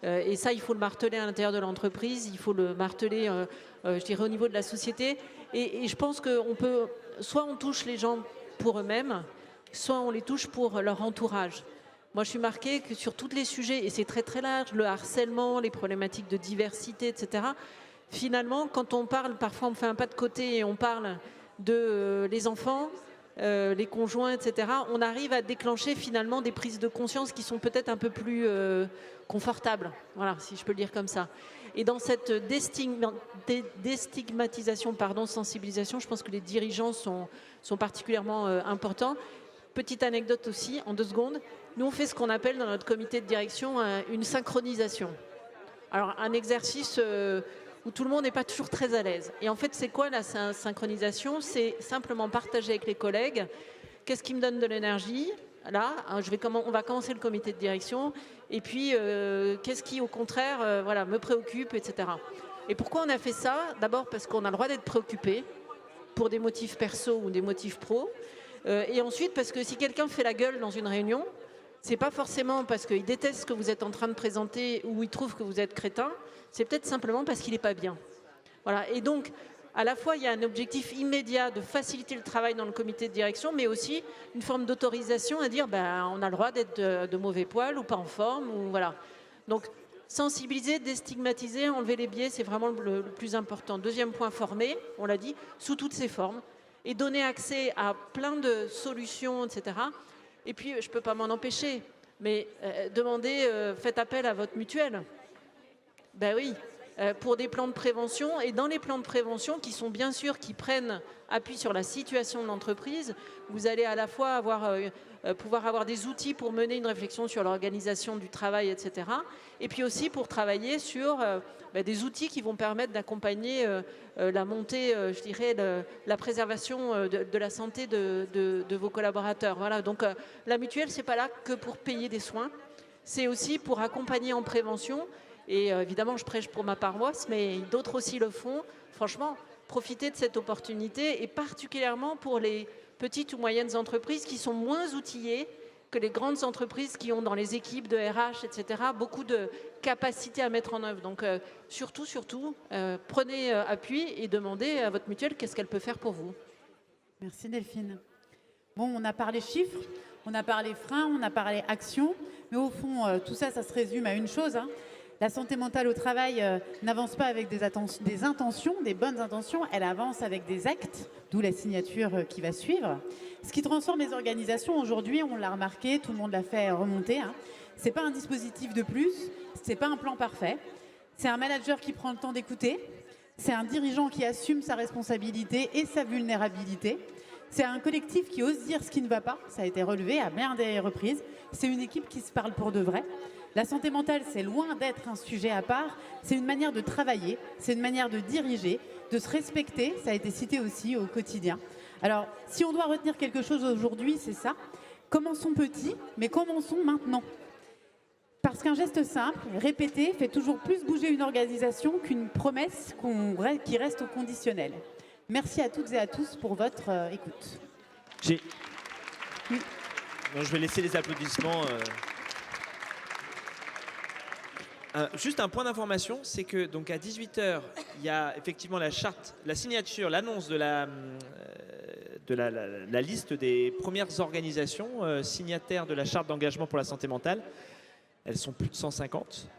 Et ça, il faut le marteler à l'intérieur de l'entreprise, il faut le marteler, je dirais, au niveau de la société. Et je pense qu'on peut, soit on touche les gens pour eux-mêmes, soit on les touche pour leur entourage. Moi, je suis marquée que sur tous les sujets, et c'est très très large, le harcèlement, les problématiques de diversité, etc., finalement, quand on parle, parfois on fait un pas de côté et on parle de les enfants, les conjoints, etc., on arrive à déclencher finalement des prises de conscience qui sont peut-être un peu plus confortables, voilà, si je peux le dire comme ça. Et dans cette déstigmatisation, sensibilisation, je pense que les dirigeants sont particulièrement importants. Petite anecdote aussi, en 2 secondes, nous on fait ce qu'on appelle dans notre comité de direction une synchronisation. Alors un exercice où tout le monde n'est pas toujours très à l'aise. Et en fait, c'est quoi la synchronisation? C'est simplement partager avec les collègues qu'est-ce qui me donne de l'énergie. Là, on va commencer le comité de direction. Et puis, qu'est-ce qui, au contraire, me préoccupe, etc. Et pourquoi on a fait ça? D'abord parce qu'on a le droit d'être préoccupé pour des motifs perso ou des motifs pro. Et ensuite, parce que si quelqu'un fait la gueule dans une réunion, c'est pas forcément parce qu'il déteste ce que vous êtes en train de présenter ou il trouve que vous êtes crétin, c'est peut-être simplement parce qu'il n'est pas bien. Voilà. Et donc, à la fois, il y a un objectif immédiat de faciliter le travail dans le comité de direction, mais aussi une forme d'autorisation à dire ben, on a le droit d'être de mauvais poil ou pas en forme. Ou, voilà. Donc, sensibiliser, déstigmatiser, enlever les biais, c'est vraiment le plus important. Deuxième point, former, on l'a dit, sous toutes ses formes, et donner accès à plein de solutions, etc. Et puis, je ne peux pas m'en empêcher, mais demandez, faites appel à votre mutuelle. Ben oui. Pour des plans de prévention, et dans les plans de prévention qui sont bien sûr, qui prennent appui sur la situation de l'entreprise, vous allez à la fois pouvoir avoir des outils pour mener une réflexion sur l'organisation du travail, etc. Et puis aussi pour travailler sur des outils qui vont permettre d'accompagner la montée, je dirais, la préservation de la santé de vos collaborateurs. Voilà. Donc la mutuelle, c'est pas là que pour payer des soins, c'est aussi pour accompagner en prévention. Et évidemment, je prêche pour ma paroisse, mais d'autres aussi le font. Franchement, profitez de cette opportunité, et particulièrement pour les petites ou moyennes entreprises qui sont moins outillées que les grandes entreprises qui ont dans les équipes de RH, etc., beaucoup de capacités à mettre en œuvre. Donc surtout, prenez appui et demandez à votre mutuelle qu'est-ce qu'elle peut faire pour vous. Merci Delphine. Bon, on a parlé chiffres, on a parlé freins, on a parlé actions, mais au fond, tout ça, ça se résume à une chose, hein. La santé mentale au travail n'avance pas avec des intentions, des bonnes intentions, elle avance avec des actes, d'où la signature qui va suivre. Ce qui transforme les organisations aujourd'hui, on l'a remarqué, tout le monde l'a fait remonter, hein, c'est pas un dispositif de plus, c'est pas un plan parfait, c'est un manager qui prend le temps d'écouter, c'est un dirigeant qui assume sa responsabilité et sa vulnérabilité, c'est un collectif qui ose dire ce qui ne va pas, ça a été relevé à bien des reprises, c'est une équipe qui se parle pour de vrai. La santé mentale, c'est loin d'être un sujet à part, c'est une manière de travailler, c'est une manière de diriger, de se respecter, ça a été cité aussi au quotidien. Alors, si on doit retenir quelque chose aujourd'hui, c'est ça. Commençons petit, mais commençons maintenant. Parce qu'un geste simple, répété, fait toujours plus bouger une organisation qu'une promesse qui reste au conditionnel. Merci à toutes et à tous pour votre écoute. Oui. Non, je vais laisser les applaudissements. Juste un point d'information, c'est que donc à 18h, il y a effectivement la charte, la signature, l'annonce de la liste des premières organisations signataires de la charte d'engagement pour la santé mentale. Elles sont plus de 150.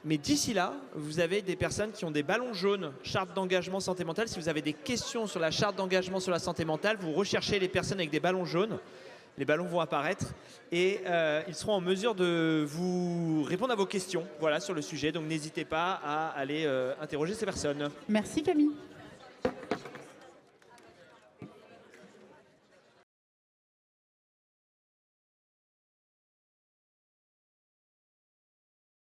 Mais d'ici là, vous avez des personnes qui ont des ballons jaunes, charte d'engagement santé mentale. Si vous avez des questions sur la charte d'engagement sur la santé mentale, vous recherchez les personnes avec des ballons jaunes. Les ballons vont apparaître et ils seront en mesure de vous répondre à vos questions, voilà, sur le sujet. Donc n'hésitez pas à aller interroger ces personnes. Merci Camille.